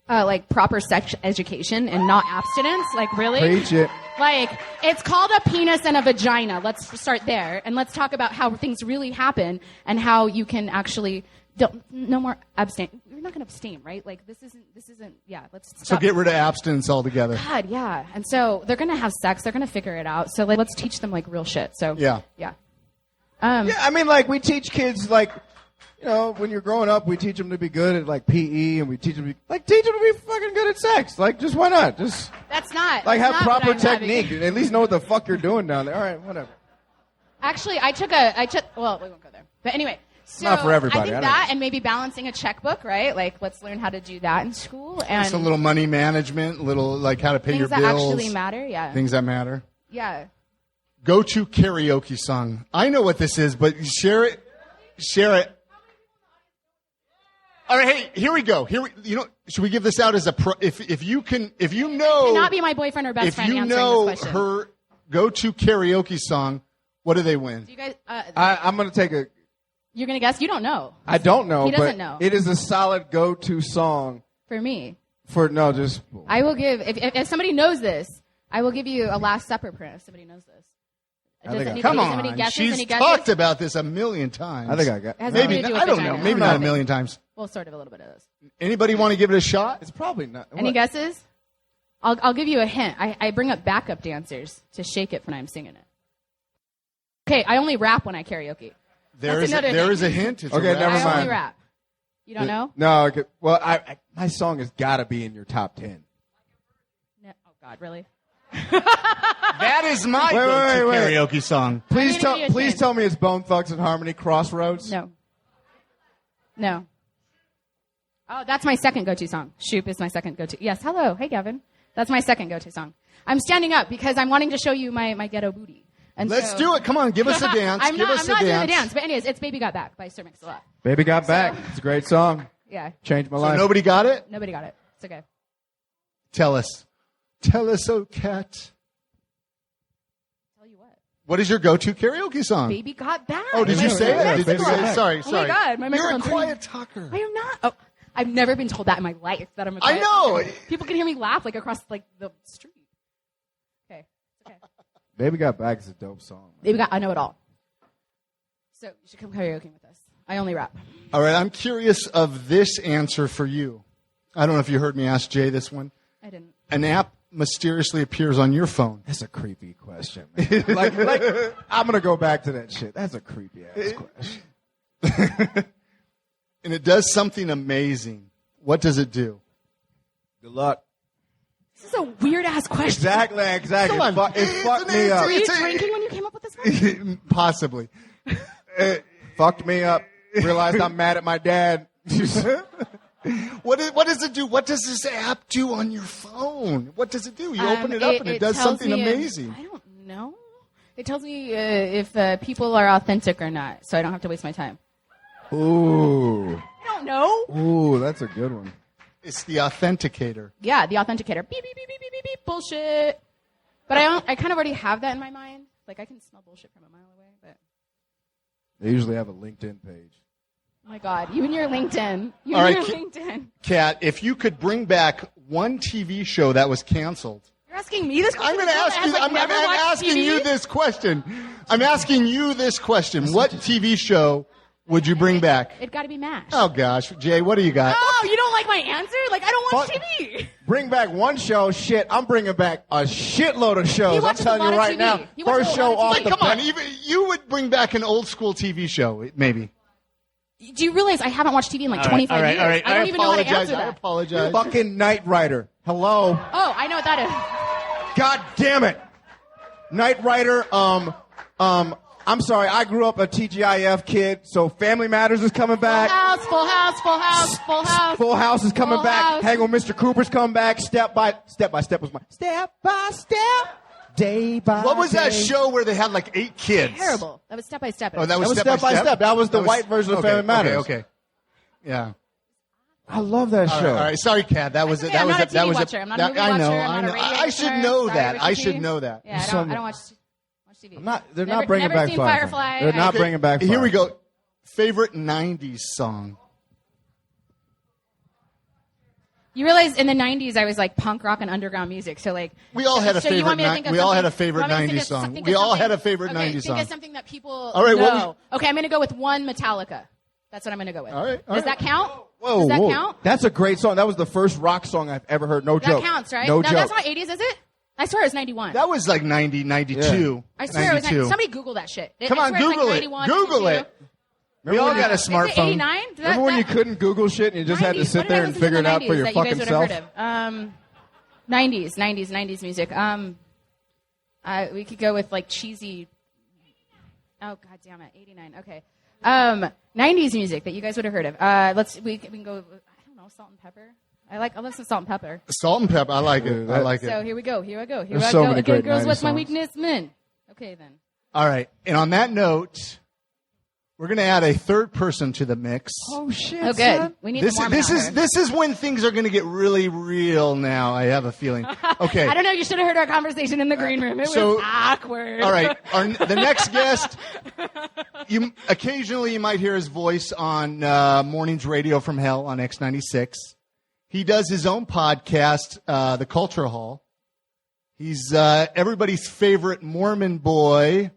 Like proper sex education and not abstinence. Like, really? Preach it. Like, it's called a penis and a vagina. Let's start there. And let's talk about how things really happen and how you can actually, no more abstain. You're not going to abstain, right? Like, this isn't, yeah, let's stop. So get rid of abstinence altogether. God, yeah. And so they're going to have sex. They're going to figure it out. So let's teach them, like, real shit. So, yeah. Yeah. Yeah, I mean, like, we teach kids, like, you know, when you're growing up, we teach them to be good at, like, PE, and we teach them to be fucking good at sex. Like, just why not? Just that's not like that's have not proper what I'm technique. having. At least know what the fuck you're doing down there. All right, whatever. Actually, well, we won't go there. But anyway, so Not for everybody. I think I that know. and maybe balancing a checkbook, right? Like, let's learn how to do that in school. And Just a little money management, little, like, how to pay your things bills. that actually matter, yeah. Things that matter. Yeah. Go-to karaoke song. I know what this is, but share it. Share it. All right, hey, here we go. Should we give this out as a if you know Cannot be my boyfriend or best friend if you answering know this question. her go-to karaoke song, what do they win? Do you guys? I'm gonna take a. You're gonna guess? You don't know. I don't know. He doesn't but know. It is a solid go-to song For me, just. I will give if somebody knows this, I will give you a Last Supper print if somebody knows this. Come Somebody on, guesses, she's any guesses? talked about this a million times. I think I got. It has Maybe nothing to do with I don't vagina. know. Maybe not a Nothing. million times. Well, sort of a little bit of this. Anybody want to give it a shot? It's probably not. Any what? guesses? I'll give you a hint. I bring up backup dancers to shake it when I'm singing it. Okay, I only rap when I karaoke. There That's is another a thing. hint. It's Okay, a rap. never I mind. only rap. You don't know? No. Okay. Well, my song has got to be in your top 10. No. Oh God, really? That is my go-to wait. karaoke song. Please I'm gonna give you a please hint. tell me it's Bone Thugs and Harmony, Crossroads. No. Oh, that's my second go-to song. Shoop is my second go-to. Yes, hello. Hey, Gavin. That's my second go-to song. I'm standing up because I'm wanting to show you my ghetto booty. And Let's so, do it. Come on, give us a dance. I'm give not us doing a the dance. dance. But anyways, it's Baby Got Back by Sir Mix-a-Lot. Baby Got Back. It's a great song. Yeah. Changed my So life. nobody got it? Nobody got it. It's okay. Tell us. Tell us, oh cat. Tell you what. What is your go-to karaoke song? Baby Got Back. Oh, did you My say it? favorite Did you song. say it? Sorry. Oh my God, my You're a microphone's quiet talker. I am not. Oh, I've never been told that in my life that I'm a I quiet know. talker. People can hear me laugh like across like the street. Okay. It's okay. Baby Got Back is a dope song. I know it all. So you should come karaoke with us. I only rap. All right, I'm curious of this answer for you. I don't know if you heard me ask Jay this one. I didn't. An app mysteriously appears on your phone. That's a creepy question, man. like, I'm going to go back to that shit. That's a creepy ass question. And it does something amazing. What does it do? Good luck. This is a weird ass question. Exactly. Come on. It fucked me up. Were you drinking when you came up with this one? Possibly. Fucked me up. Realized I'm mad at my dad. What does it do? What does this app do on your phone? What does it do? You open it up and it does tells something me amazing. I don't know. It tells me if people are authentic or not, so I don't have to waste my time. Ooh. I don't know. Ooh, that's a good one. It's the authenticator. Yeah, the authenticator. Beep, beep, beep, beep, beep, beep, beep. Bullshit. But I kind of already have that in my mind. Like, I can smell bullshit from a mile away. But They usually have a LinkedIn page. oh my God, you and your LinkedIn. You All and right, your LinkedIn. Kat, if you could bring back one TV show that was canceled. You're asking me this question? I'm going to ask you. I'm asking TV? you this question. I'm asking you this question. What TV show would you bring back? It got to be MASH. Oh gosh, Jay, what do you got? Oh, you don't like my answer? Like, I don't watch Fuck. TV. Bring back one show. Shit, I'm bringing back a shitload of He shows. I'm watches a telling lot you of right TV. now. He watches First a lot show of off TV. the Come on, bat. even you would bring back an old school TV show, maybe. Do you realize I haven't watched TV in like 25 years? All right. I don't even know how to answer I that. apologize. Fucking Knight Rider. Hello. Oh, I know what that is. God damn it. Knight Rider. I'm sorry. I grew up a TGIF kid, so Family Matters is coming back. Full House. Full House is coming Full back. House. Hang on, Mr. Cooper's coming back. Step by Step was my Step by Step. Day by What was that day. show where they had like 8 kids? Terrible. That was Step by Step. Oh, that was Step by Step. That was the white version of Family Matters. Okay. Yeah. I love that show. All right. Sorry, Kat. That was Okay, that I'm was not a that TV was watcher. I'm not a movie I know. watcher. I'm not a radio I should listener. know Sorry, that. I Richie. should know that. Yeah, I don't watch TV. They're Never- not bringing never back seen Firefly. Firefly. They're not Okay, bringing back Firefly. Here we go. Favorite 90s song. You realize in the 90s I was like punk rock and underground music. So like We all had a so you favorite want me to think of we all had a something- favorite you want me to 90s think of- song. think We of all something- had a favorite okay, 90s think song. of something that people All right, what know. Okay, I'm going to go with one Metallica. That's what I'm going to go with. All right, all Does right. that count? Whoa, Does that whoa. count? That's a great song. That was the first rock song I've ever heard. No That joke. counts, right? No No, joke. that's not 80s, is it? I swear it's 91. That was like 90, 92. I swear it was 92. somebody Google that shit. Come I on, swear it's Google like it. 91, Google 92. it. We all got a Is it smartphone. 89? Remember when you couldn't Google shit and you just had to 90s? sit What did I there and listen to figure in it the out for 90s your that you guys fucking would self? have heard of? 90s music. We could go with like cheesy. Oh god damn it, 89. Okay. 90s music that you guys would have heard of. We can go. I don't know, Salt and Pepper. I love some Salt and Pepper. Salt and Pepper. I like it. I like So it. here we go. Here I go. There's so many Again, great girls, 90s what's my songs. weakness? Men. Okay then. All right. And on that note, we're going to add a third person to the mix. Oh shit! Oh good. We need the Mormon out here. This is when things are going to get really real now, I have a feeling. Okay. I don't know. You should have heard our conversation in the green room. It so- was awkward. All right. The next guest, occasionally you might hear his voice on Mornings Radio from Hell on X96. He does his own podcast, The Culture Hall. He's everybody's favorite Mormon boy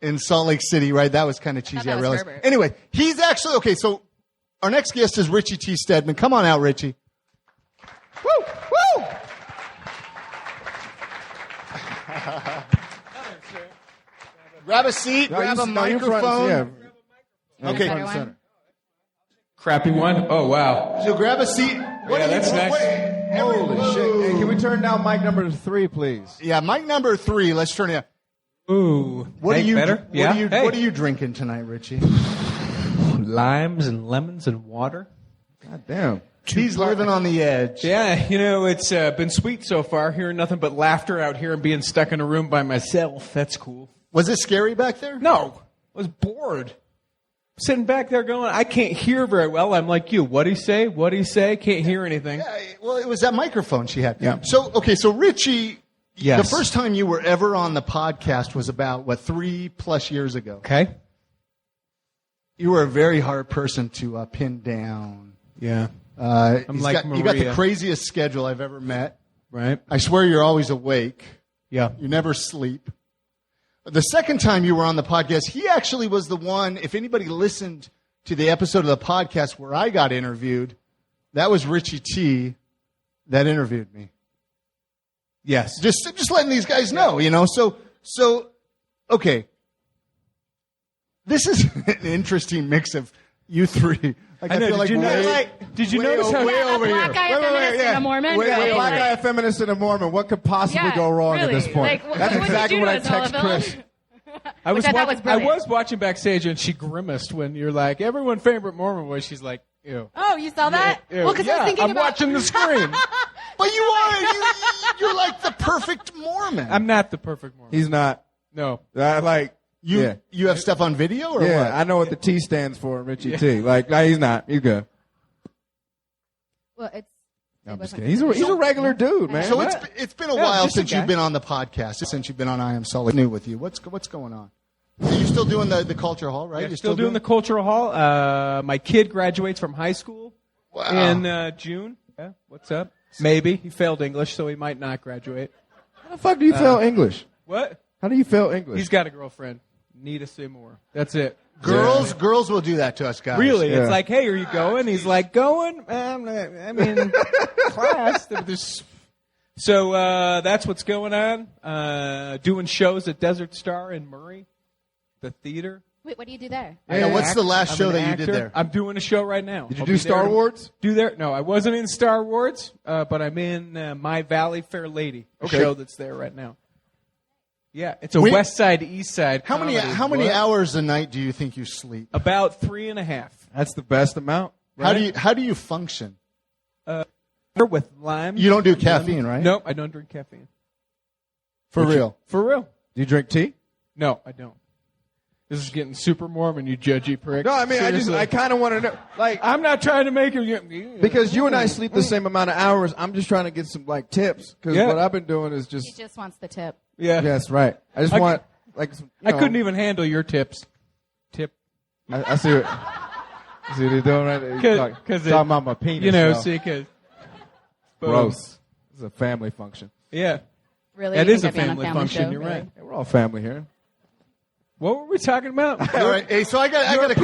in Salt Lake City, right? That was kind of cheesy, that I was realized. Herbert. Anyway, he's actually, okay, so our next guest is RIchie T. Steadman. Come on out, RIchie. Woo! Woo! Grab a seat, grab a microphone. Okay. Better one? Crappy one? Oh, wow. So grab a seat. Yeah, that's nice. Holy shit! Hey, can we turn down mic number 3, please? Yeah, mic number 3. Let's turn it up. Ooh. What Hey, are you? better? Yeah. Hey. What are you drinking tonight, RIchie? Limes and lemons and water. God damn. He's living on the edge. Yeah, it's been sweet so far. Hearing nothing but laughter out here and being stuck in a room by myself. That's cool. Was it scary back there? No, I was bored. Sitting back there going, I can't hear very well. I'm like you. What'd he say? What'd he say? Can't hear anything. Yeah, well, it was that microphone she had. Yeah. So, okay, so RIchie, Yes. the first time you were ever on the podcast was about, 3+ years ago. Okay. You were a very hard person to pin down. Yeah. I'm like you got the Maria. craziest schedule I've ever met. Right. I swear you're always awake. Yeah. You never sleep. The second time you were on the podcast, he actually was the one, if anybody listened to the episode of the podcast where I got interviewed, that was RIchie T that interviewed me. Yes. Just letting these guys know, So, okay. This is an interesting mix of you three. Like, I know. feel Did you way- notice? Did you way notice how? way Yeah, a over black here. guy, a feminist, and a Mormon. Wait, Yeah, a black yeah. guy, a feminist, and a Mormon. What could possibly Yeah, go wrong really. at this point? Like, That's what would you exactly do what I to us, text Oliver? Chris. I was, Which I thought watch- was brilliant. I was watching backstage and she grimaced when you're like, everyone favorite Mormon was. She's like, ew. Oh, you saw that? Ew. Well, because I Yeah, was thinking I'm about watching the screen. But you're like the perfect Mormon. I'm not the perfect Mormon. He's not. No. You have stuff on video or Yeah, what? I know what the T stands for, RIchie T. Like, no, he's not. He's good. Well, it's. No, I'm just kidding. He's a regular dude, man. So What? it's been a Yeah, while just a since guy. you've been on the podcast, since you've been on I Am Salt Lake. New with you. What's going on? Are you still doing the Culture Hall, right? Yeah, You're still doing the Cultural Hall. My kid graduates from high school in June. Yeah, what's up? Maybe. He failed English, so he might not graduate. How the fuck do you fail English? What? How do you fail English? He's got a girlfriend. Need to say more. That's it. Girls will do that to us guys. Really? Yeah. It's like, hey, are you going? He's like, going? I mean, class. So that's what's going on. Doing shows at Desert Star in Murray, the theater. Wait, what do you do there? Now, what's the last I'm show an that you actor. did there? I'm doing a show right now. Did you I'll do be Star there. Wars? Do there? No, I wasn't in Star Wars, but I'm in My Valley Fair Lady, a Okay. show that's there right now. Yeah, it's a West Side, East Side. How many hours a night do you think you sleep? About 3.5. That's the best amount. Right? How do you function? With lime. You don't do caffeine, right? Nope, I don't drink caffeine. For real? For real. Do you drink tea? No, I don't. This is getting super Mormon, you judgy prick. No, I mean, I kind of want to know. Like, I'm not trying to make you... Because you and I sleep the same amount of hours, I'm just trying to get some, like, tips. Because what I've been doing is He just wants the tip. Yeah. Yes, right. I just want, like... I couldn't even handle your tips. I see what... See what you're doing right there? Because talking about my penis. You know, so. see, because... Gross. It's a family function. Yeah. Really? That You is a think I'd be on family function, show? you're Really? right. Yeah, we're all family here. What were we talking about? All right. Hey, so I got a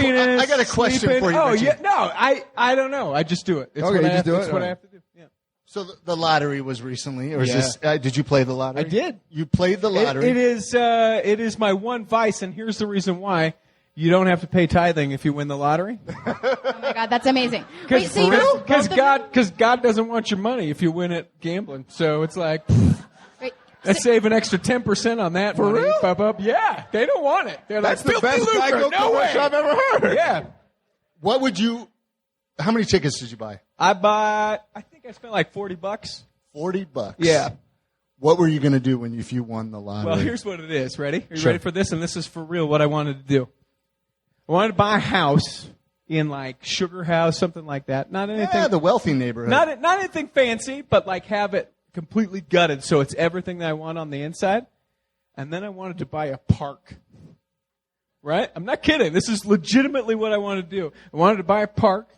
question sleeping. for you. Oh, Richie. yeah. No, I don't know. I just do it. It's Okay, what you I just have, do it? It's what All I right. have to do. Yeah. So the lottery was recently, or is Yeah. this? Did you play the lottery? I did. You played the lottery. It is my one vice, and here's the reason why. You don't have to pay tithing if you win the lottery. Oh my God, that's amazing. Wait, so Because God doesn't want your money if you win it gambling. So it's like, Wait, let's save an extra 10% on that. For money. real? Up. Yeah, they don't want it. They're That's like, the best filthy lucre. Geico No way. commercial I've ever heard. Yeah. What would you? How many tickets did you buy? I think I spent like $40. $40. Yeah. What were you going to do if you won the lottery? Well, here's what it is. Ready? Are you Sure. ready for this? And this is for real what I wanted to do. I wanted to buy a house in like Sugar House, something like that. Not anything. the wealthy neighborhood. Not anything fancy, but like have it completely gutted so it's everything that I want on the inside. And then I wanted to buy a park. Right? I'm not kidding. This is legitimately what I wanted to do. I wanted to buy a park,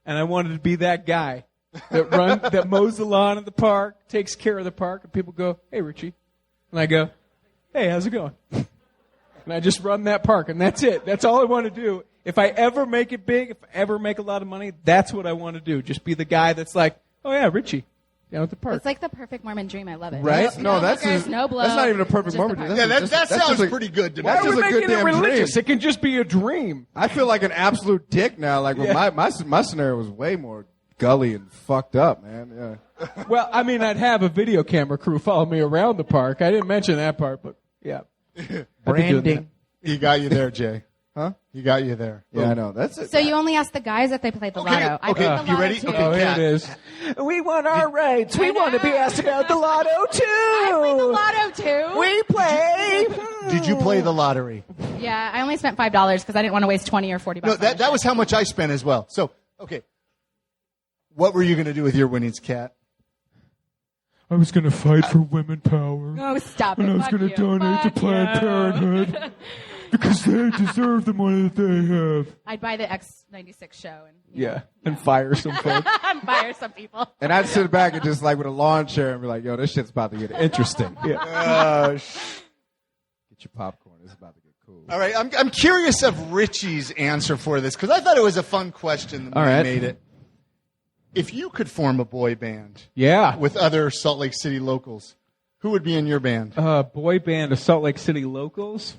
and I wanted to be that guy that mows the lawn in the park, takes care of the park, and people go, "Hey, Richie," and I go, "Hey, how's it going?" And I just run that park, and that's it. That's all I want to do. If I ever make it big, if I ever make a lot of money, that's what I want to do. Just be the guy that's like, "Oh yeah, Richie, down at the park." It's like the perfect Mormon dream. I love it. Right? Just No, that's hookers, just- no blow. that's not even a perfect just Mormon the dream. park. Yeah, that That's sounds just pretty good to me. Why That's are we just a good making it damn religious? dream. It can just be a dream. I feel like an absolute dick now. Like when Yeah. my scenario was way more gully and fucked up, man. Yeah. Well, I mean, I'd have a video camera crew follow me around the park. I didn't mention that part, but yeah. Branding. He got you there, Jay. Huh? He got you there. Yeah, I know. That's it. So you only ask the guys if they played the lotto. I okay, played the you lotto ready? too. Okay. Oh, here Kat. it is. We want our rights. We want to be asked about the lotto, too. I played the lotto too. We play. Did you play the lottery? Yeah, I only spent $5 because I didn't want to waste $20 or $40. No, on that it. was how much I spent as well. So, okay. What were you going to do with your winnings, Kat? I was going to fight for women power. Oh, stop it. And I was Fuck going to you. donate to Fuck Planned you. Parenthood because they deserve the money that they have. I'd buy the X96 show and Yeah, and fire some folks. fire some people. And I'd sit back and just like with a lawn chair and be like, "Yo, this shit's about to get interesting." Yeah. Get your popcorn. It's about to get cool. All right, I'm curious of Richie's answer for this because I thought it was a fun question when All I right. made it. If you could form a boy band Yeah. with other Salt Lake City locals, who would be in your band? Boy band of Salt Lake City locals.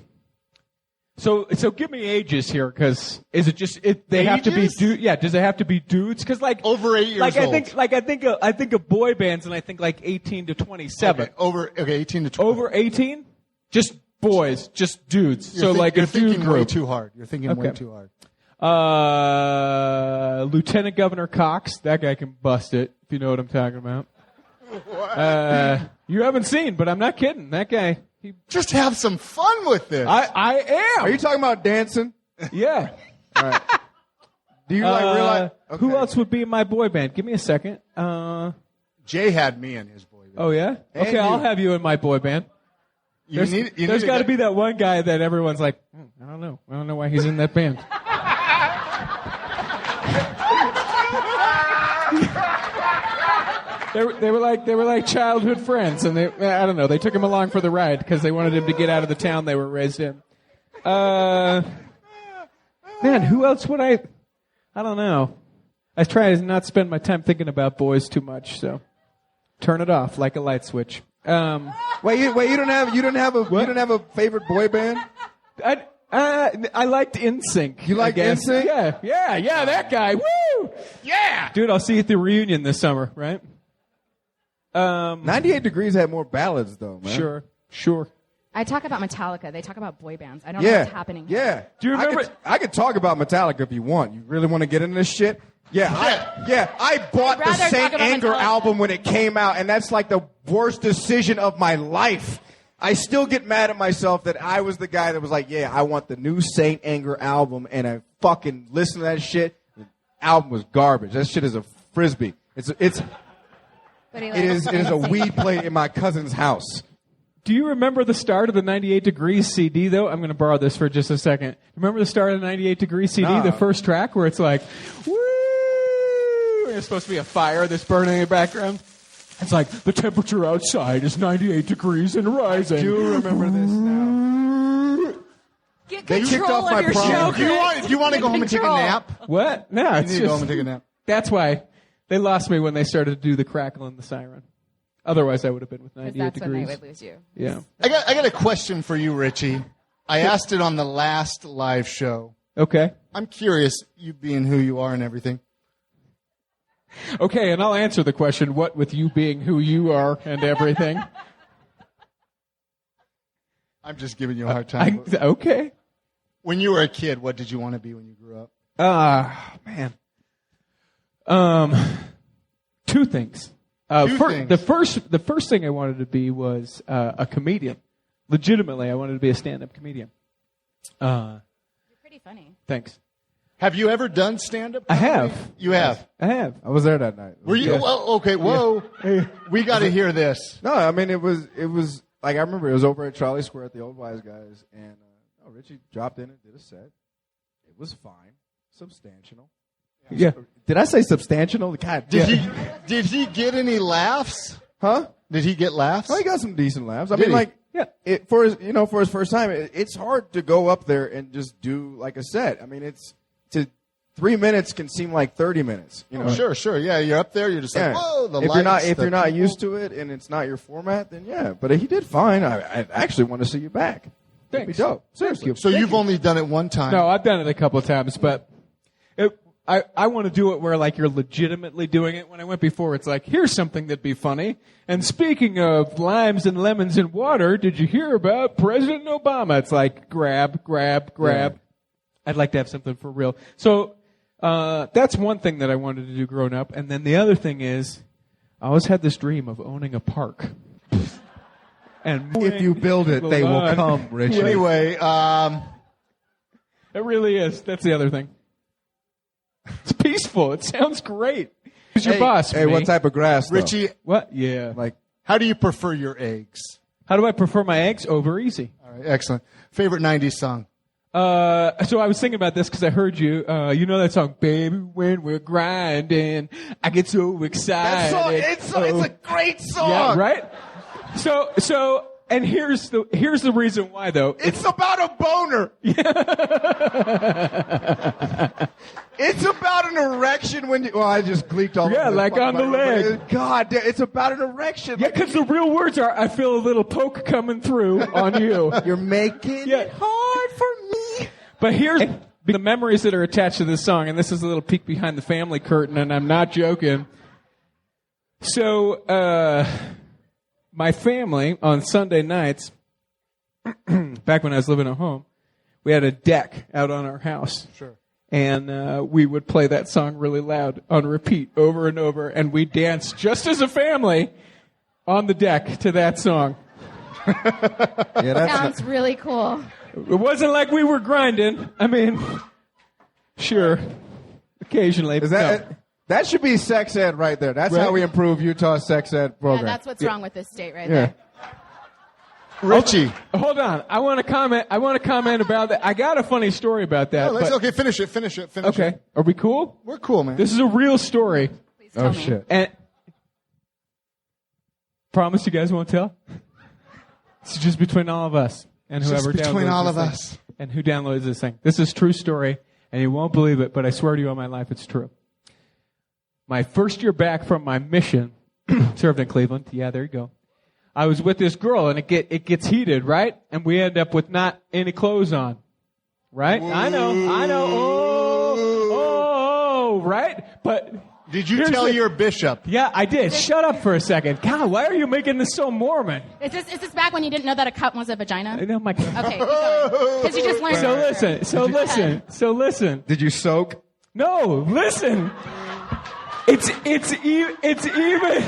So give me ages here, because is it just they have to be Ages? dudes? Yeah, does it have to be dudes? Because like Over 8 years like old. I think of boy bands, and I think like 18 to 27. Okay, 18 to 20. Over 18, just boys, just dudes. You're like you're a dude thinking way group. too hard. You're thinking way Okay. too hard. Lieutenant Governor Cox, that guy can bust it, if you know what I'm talking about. You haven't seen, but I'm not kidding. That guy, Just have some fun with this. I am. Are you talking about dancing? Yeah. All right. Do you like realize? Okay. Who else would be in my boy band? Give me a second. Jay had me in his boy band. Oh yeah. And Okay, I'll you. have you in my boy band. There's got to be that one guy that everyone's like, I don't know why he's in that band. They were like childhood friends, and I don't know. They took him along for the ride because they wanted him to get out of the town they were raised in. Man, who else would I don't know. I try to not spend my time thinking about boys too much, so turn it off like a light switch. Wait, you don't have a favorite boy band? I liked NSYNC. You like I guess. NSYNC? Yeah, that guy. Woo! Yeah! Dude, I'll see you at the reunion this summer, right? 98 Degrees had more ballads though, man. Sure. I talk about Metallica. They talk about boy bands. I don't know what's happening. Yeah. Do you remember? I could talk about Metallica if you want. You really want to get into this shit? Yeah. I bought the Saint Anger album when it came out, and that's like the worst decision of my life. I still get mad at myself that I was the guy that was like, yeah, I want the new Saint Anger album, and I fucking listened to that shit. The album was garbage. That shit is a frisbee. It is a weed plate in my cousin's house. Do you remember the start of the 98 Degrees CD, though? I'm going to borrow this for just a second. Remember the start of the 98 Degrees CD, the first track, where it's like, woo! There's supposed to be a fire that's burning in the background. It's like, the temperature outside is 98 degrees and rising. I do remember this now. Get control of your show. Do you want to go home and take a nap? What? No, it's You need to go home and take a nap. That's why they lost me when they started to do the crackle and the siren. Otherwise, I would have been with 98 that's degrees. when they would lose you. Yeah. I got a question for you, Richie. I asked it on the last live show. Okay. I'm curious, you being who you are and everything. Okay, and I'll answer the question, what with you being who you are and everything? I'm just giving you a hard time. Okay. When you were a kid, what did you want to be when you grew up? Man. Two things. Things. The first thing I wanted to be was a comedian. Legitimately, I wanted to be a stand-up comedian. You're pretty funny. Thanks. Have you ever done stand-up? I have. You have? I have. I was there that night. Were you? Yes. Well, okay, whoa. We got to hear this. No, I mean, it was like, I remember it was over at Charlie Square at the Old Wise Guys, and Richie dropped in and did a set. It was fine. Substantial. Yeah. Did I say substantial? God, Did he get any laughs? Huh? Did he get laughs? Oh, he got some decent laughs. I Did mean, he? for his first time, it's hard to go up there and just do like a set. I mean, 3 minutes can seem like 30 minutes. You know? Sure. Yeah, you're up there. You're just like, whoa. The lights, if you're not people. used to it and it's not your format, then yeah. But he did fine. I actually want to see you back. That'd be dope. Seriously. So you've only done it one time. No, I've done it a couple of times, but I want to do it where like you're legitimately doing it. When I went before, it's like, here's something that'd be funny. And speaking of limes and lemons and water, did you hear about President Obama? It's like grab. Yeah. I'd like to have something for real. So that's one thing that I wanted to do growing up. And then the other thing is, I always had this dream of owning a park. And if you build it, they will come, Richie. Anyway, it really is. That's the other thing. It's peaceful. It sounds great. Who's your boss? Hey, me? what type of grass, though? Richie, What? Yeah. Like, how do you prefer your eggs? How do I prefer my eggs? Over easy. All right, excellent. Favorite 90s song? So I was thinking about this because I heard you. You know that song, "Baby, when we're grinding, I get so excited." that song, it's a great song. Yeah, right. So, and here's the reason why though. It's about a boner. It's about an erection when you. Well, I just gleeked all. Yeah, over like on the leg. God, it's about an erection. Yeah, because the real words are, I feel a little poke coming through on you. You're making it hard for me. But here's the memories that are attached to this song, and this is a little peek behind the family curtain, and I'm not joking. So, my family on Sunday nights, back when I was living at home, we had a deck out on our house. Sure. And we would play that song really loud on repeat over and over, and we danced just as a family on the deck to that song. Yeah, that Sounds really cool. It wasn't like we were grinding. I mean, sure, occasionally. Is that that should be sex ed right there. That's how we improve Utah's sex ed program. Yeah, that's what's wrong with this state right there. Richie. Hold on. I want to comment about that. I got a funny story about that. Okay, finish it. Okay. Are we cool? We're cool, man. This is a real story. Please tell me. Shit. And promise you guys won't tell? It's just between all of us and whoever Just between downloads all this of thing. us. And who downloads this thing. This is a true story, and you won't believe it, but I swear to you on my life it's true. My first year back from my mission, served in Cleveland. Yeah, there you go. I was with this girl, and it gets heated, right? And we end up with not any clothes on. Right? I know. Oh, right? But Did you tell your bishop? Yeah, I did. Shut up for a second. God, why are you making this so Mormon? Is this back when you didn't know that a cup was a vagina? Oh my God. Okay, because you just learned. So listen. Did you soak? No, listen. It's even.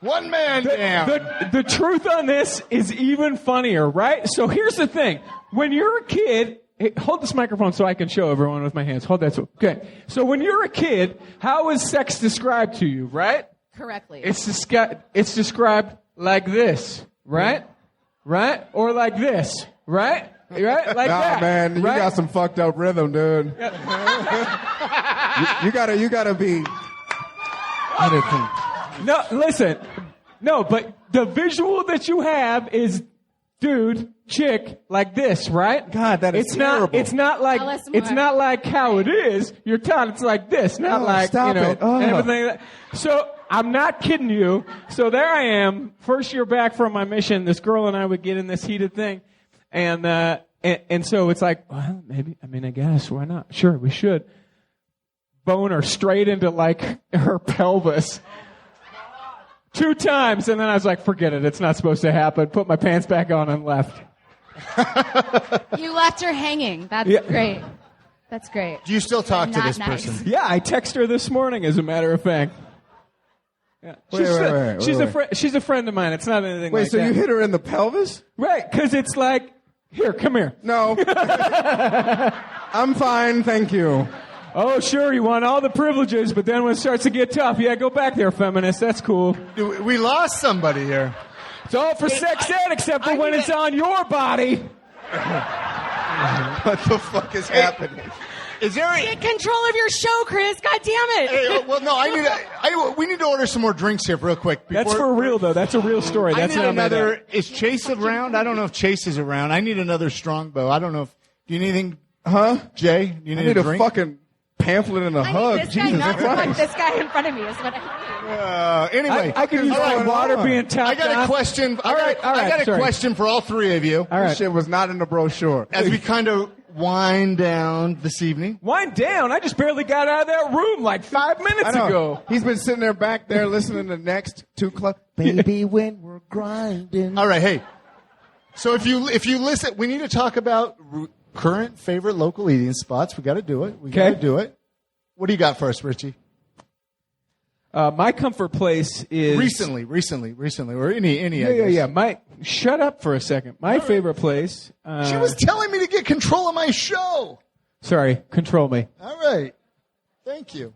One man down. The truth on this is even funnier, right? So here's the thing. When you're a kid, hey, hold this microphone so I can show everyone with my hands. Hold that. Okay. So when you're a kid, how is sex described to you, right? Correctly. It's described like this, right? Right? Or like this, right? Right? Like that. Man, you right? got some fucked up rhythm, dude. you gotta be. No, listen. No, but the visual that you have is dude, chick, like this, right? God, that is terrible. It's not like how it is. You're taught it's like this, not everything. So I'm not kidding you. So there I am, first year back from my mission. This girl and I would get in this heated thing, and so it's like, well, maybe. I mean, I guess why not? Sure, we should. Bone her straight into like her pelvis. 2 times, and then I was like, forget it, it's not supposed to happen. Put my pants back on and left. You left her hanging. That's great. That's great. Do you still talk to this nice. person? Yeah, I text her this morning, as a matter of fact. Yeah. She's a friend of mine. It's not anything like that. Wait, so you hit her in the pelvis? Right, because it's like, here, come here. No. I'm fine, thank you. Oh, sure, you want all the privileges, but then when it starts to get tough, yeah, go back there, feminist. That's cool. We lost somebody here. It's all for sex ed, except for when it's on your body. What the fuck is happening? Is there Get control of your show, Chris. God damn it. Hey, well, no, we need to order some more drinks here real quick. That's for real, though. That's a real story. That's I need not another. Is Chase around? I don't know if Chase is around. I need another strongbow. I don't know if. Do you need anything? Huh? Jay? You need a drink? fucking pamphlet and a hug. This guy, Jesus not Christ. this guy in front of me is what I need. Anyway, I can use my water being topped I got a question. I got a question for all three of you. All right. This shit was not in the brochure. As we kind of wind down this evening. Wind down. I just barely got out of that room like 5 minutes ago. He's been sitting there back there listening to Next 2 Club. Baby, when we're grinding. All right, hey. So if you listen, we need to talk about current favorite local eating spots. We got to do it. We got to do it. What do you got for us, Richie? My comfort place is recently, or any. Yeah. Shut up for a second. My favorite place. She was telling me to get control of my show. Sorry, control me. All right. Thank you,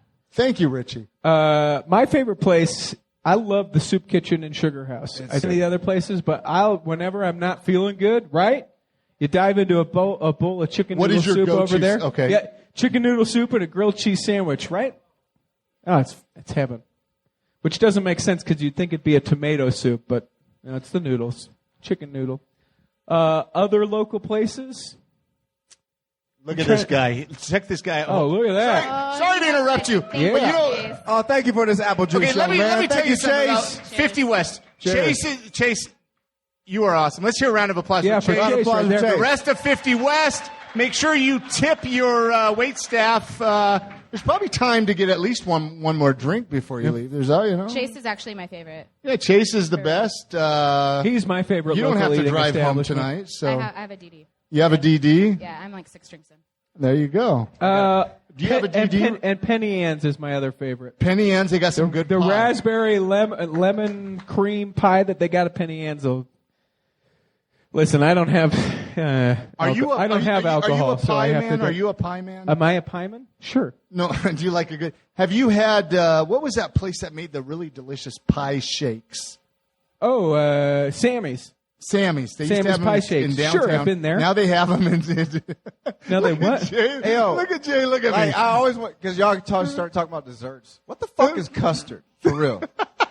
Richie. My favorite place. I love the Soup Kitchen and Sugar House. I see the other places, but whenever I'm not feeling good, right? You dive into a bowl of chicken noodle soup over there. Okay. Yeah, chicken noodle soup and a grilled cheese sandwich, right? Oh, it's heaven. Which doesn't make sense because you'd think it'd be a tomato soup, but no, it's the noodles. Chicken noodle. Other local places? Look at this guy. Check this guy out. Oh, look at that. Sorry to interrupt you. Yeah. But you know, Oh, thank you for this apple juice, okay, let me tell Thank you something about Chase. 50 West. Cheers. Chase, you are awesome. Let's hear a round of applause Yeah, for for Chase. Chase right there. The rest of 50 West, make sure you tip your wait staff. There's probably time to get at least one more drink before you leave. There's Chase is actually my favorite. Yeah, Chase is the best. He's my favorite. You don't local have to eating drive home establishment. tonight, so I have a DD. you have a DD. Yeah, I'm like 6 drinks in. There you go. Do you have a DD? And Penny Ann's is my other favorite. Penny Ann's, they got some good The pie. raspberry lemon cream pie that they got at Penny Ann's. Listen, I don't have. I don't have alcohol, Are you a so I pie have man? to. Are you a pie man? Am I a pie man? Sure. No. Do you like a good? Have you had what was that place that made the really delicious pie shakes? Oh, Sammy's. Sammy's. They used to Sammy's have them pie in shakes. downtown. Sure, I've been there. Now they have them in. Now they what? Jay, Hey, yo. look at Jay. Look at me. Like, I always want, because y'all start talking about desserts. What the fuck is custard? For real.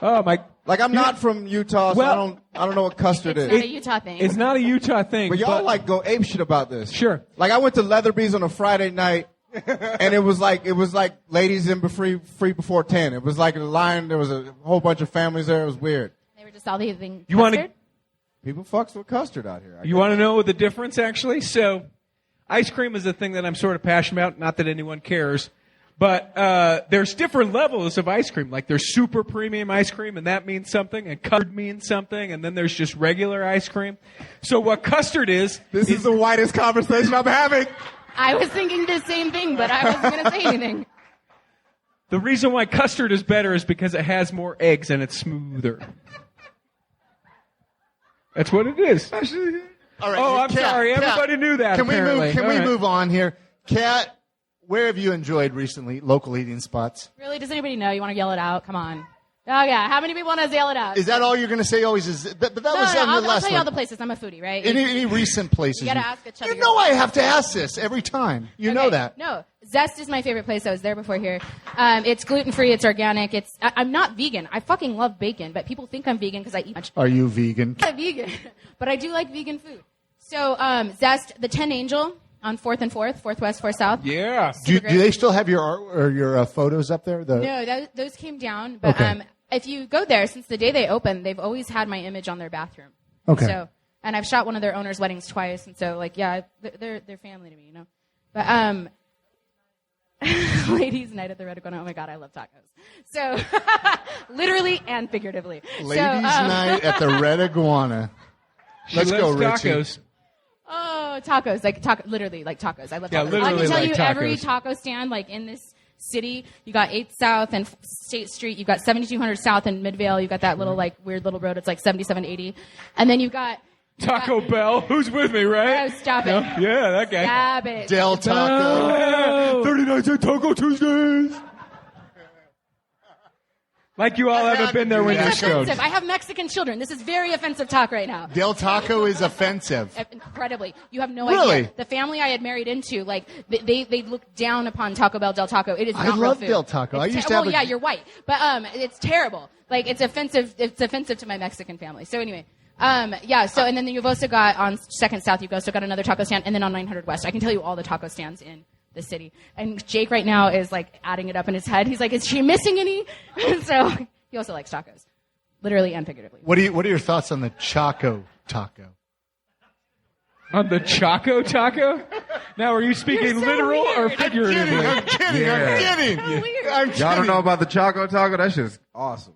Oh my! Like, I'm not from Utah, so Well, I don't know what custard It's is. not a Utah thing. It's not a Utah thing, But y'all like go ape shit about this. Sure. Like, I went to Leatherby's on a Friday night, and it was like ladies in free before 10. It was like a line. There was a whole bunch of families there. It was weird. They were just all eating You wanna- custard? People fucks with custard out here. You want to know the difference, actually? So, ice cream is a thing that I'm sort of passionate about. Not that anyone cares. But there's different levels of ice cream. Like there's super premium ice cream, and that means something, and custard means something, and then there's just regular ice cream. So what custard is... This is the whitest conversation I'm having. I was thinking the same thing, but I wasn't going to say anything. The reason why custard is better is because it has more eggs and it's smoother. That's what it is. All right, I'm Kat, sorry. Kat, Everybody knew that, Can apparently. we move on here? Kat, where have you enjoyed recently local eating spots? Really? Does anybody know? You want to yell it out? Come on. Oh, yeah. How many people want to yell it out? Is that all you're going to say always? But that was on I'll the last tell you all one. the places. I'm a foodie, right? Any recent places? You got to ask a chubby You know girl. I have to ask this every time. You know that. No. Zest is my favorite place. I was there before here. It's gluten-free. It's organic. I'm not vegan. I fucking love bacon, but people think I'm vegan because I eat much. Are you vegan? I'm vegan, but I do like vegan food. So Zest, the 10 Angel on 4th and 4th, 4th West, 4th South. Yeah. Do they still have your art or your photos up there? No, those came down. But Okay. If you go there, since the day they opened, they've always had my image on their bathroom. Okay. So, and I've shot one of their owners' weddings twice, and so they're family to me, you know. But ladies' night at the Red Iguana. Oh my God, I love tacos. So literally and figuratively. Ladies' night at the Red Iguana. Let's go, Richie. Tacos. Oh, tacos, literally like tacos. I love Yeah, tacos. literally I can tell like you tacos. every taco stand like in this city. You got 8th South and State Street. You got 7200 South and Midvale. You got that little like weird little road. It's like 7780. And then you've got Taco Bell. Who's with me, right? Oh, stop it. No? Yeah, that guy. Stop it. Del Taco. 39-cent Taco Tuesdays. Like you all haven't been there when you're It's stoked. offensive. I have Mexican children. This is very offensive talk right now. Del Taco is offensive. Incredibly. You have no Really? idea. The family I had married into, like, they look down upon Taco Bell Del Taco. It is not I real love food. Del Taco. I It's used to have yeah, you're white. But it's terrible. Like, it's offensive to my Mexican family. So anyway. So, and then you've also got on 2nd South, you've also got another taco stand, and then on 900 West. I can tell you all the taco stands in the city. And Jake right now is, like, adding it up in his head. He's like, is she missing any? So he also likes tacos. Literally and figuratively. What are your thoughts on the Choco Taco? On the Choco Taco? Now, are you speaking so literal or weird. figuratively? I'm kidding. I'm kidding. Y'all don't know about the Choco Taco? That shit's awesome.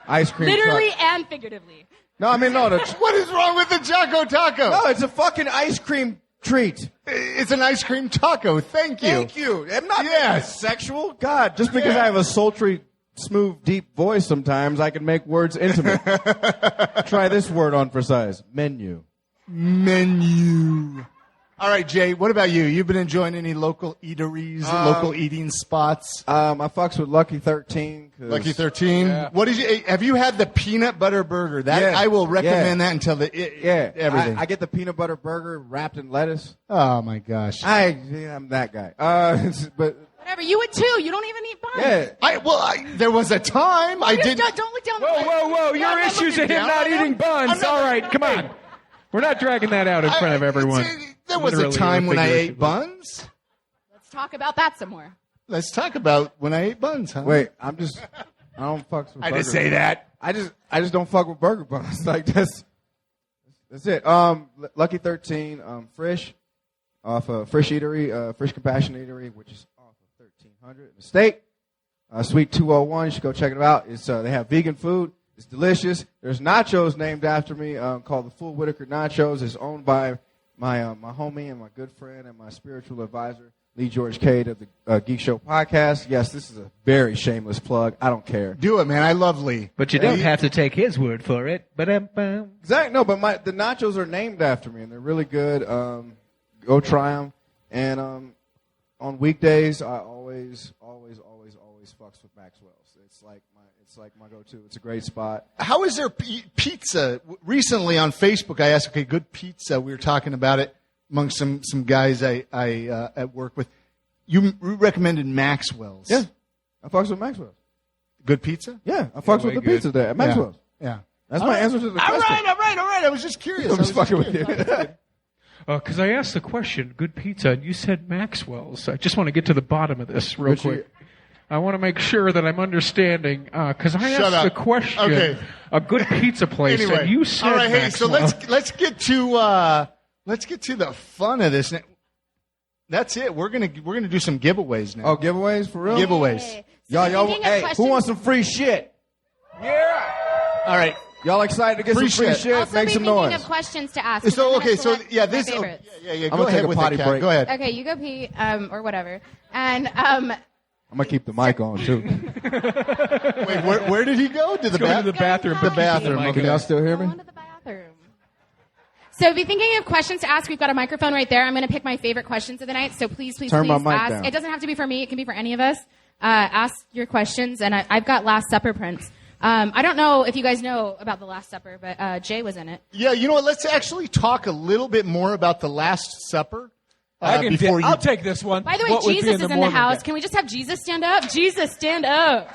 Ice cream. Literally truck. and figuratively. No, I mean, no. What is wrong with the Choco Taco? No, it's a fucking ice cream treat. It's an ice cream taco. Thank you. Thank you. I'm not Yes. sexual. God, just because I have a sultry, smooth, deep voice sometimes, I can make words intimate. Try this word on for size. Menu. All right, Jay, what about you? You've been enjoying any local eateries, local eating spots? I fucks with Lucky 13. Lucky 13. Yeah. What did you? Have you had the peanut butter burger? That Yeah. I will recommend Yeah. that until everything. I get the peanut butter burger wrapped in lettuce. Oh my gosh. I'm that guy. But Whatever. You would too. You don't even eat buns. yeah. There was a time I Just didn't. Don't look down the Whoa. Your not issues looking of him down not on him. eating buns. I'm not- All right, come on. We're not dragging that out in front of everyone. There was a Literally time or when I ate figuratively. buns. Let's talk about that some more. Let's talk about when I ate buns, huh? Wait, I don't fuck with I burger. just say that. I just don't fuck with burger buns. Like that's it. Lucky 13, Frisch, off of Frisch Eatery, Frisch Compassion Eatery, which is off of 1300 in the state. Suite 201, you should go check it out. It's they have vegan food. It's delicious. There's nachos named after me called the Full Whittaker Nachos. It's owned by my homie and my good friend and my spiritual advisor, Lee George Cade of the Geek Show podcast. Yes, this is a very shameless plug. I don't care. Do it, man. I love Lee. But you don't have to take his word for it. Ba-dum-bum. Exactly. No, but the nachos are named after me, and they're really good. Go try them. And on weekdays, I always fucks with Maxwell's. It's like my go-to. It's a great spot. How is there pizza? Recently on Facebook, I asked, okay, good pizza. We were talking about it among some guys I at work with. You recommended Maxwell's. Yeah, I fucks with Maxwell's. Good pizza? Yeah, I fucks with the pizza there at Maxwell's. Yeah. That's my answer to the question. All right. I was just curious. I'm just fucking with you. Because I asked the question, good pizza, and you said Maxwell's. I just want to get to the bottom of this real Richie, quick. I want to make sure that I'm understanding, because I Shut asked up. the question, Okay. a good pizza place, Anyway, and you said all right. Hey, so Maxwell. let's get to the fun of this. That's it. We're gonna do some giveaways now. Oh, giveaways for real? Giveaways. Hey. Y'all, Thinking of hey, questions- who wants some free shit? Yeah. All right. Y'all excited to get Free some free shit. shit? Also Make be some thinking noise. of questions to ask. So I'm gonna okay. So select yeah, my this. favorites. Yeah. I'm Go gonna ahead take a with potty it, Kat. break. Go ahead. Okay, you go pee, or whatever. And I'm gonna keep the mic on too. Wait, where did he go? To the Go to the bathroom. bathroom. The bathroom. Can Okay. y'all still hear me? go into the bathroom. So be thinking of questions to ask. We've got a microphone right there. I'm going to pick my favorite questions of the night. So please Turn my mic ask. down. It doesn't have to be for me. It can be for any of us. Ask your questions. And I've got Last Supper prints. I don't know if you guys know about the Last Supper, but Jay was in it. Yeah. You know what? Let's actually talk a little bit more about the Last Supper. I'll take this one. By the way, What would be Jesus is in the Mormon house. day? Can we just have Jesus stand up? Jesus, stand up.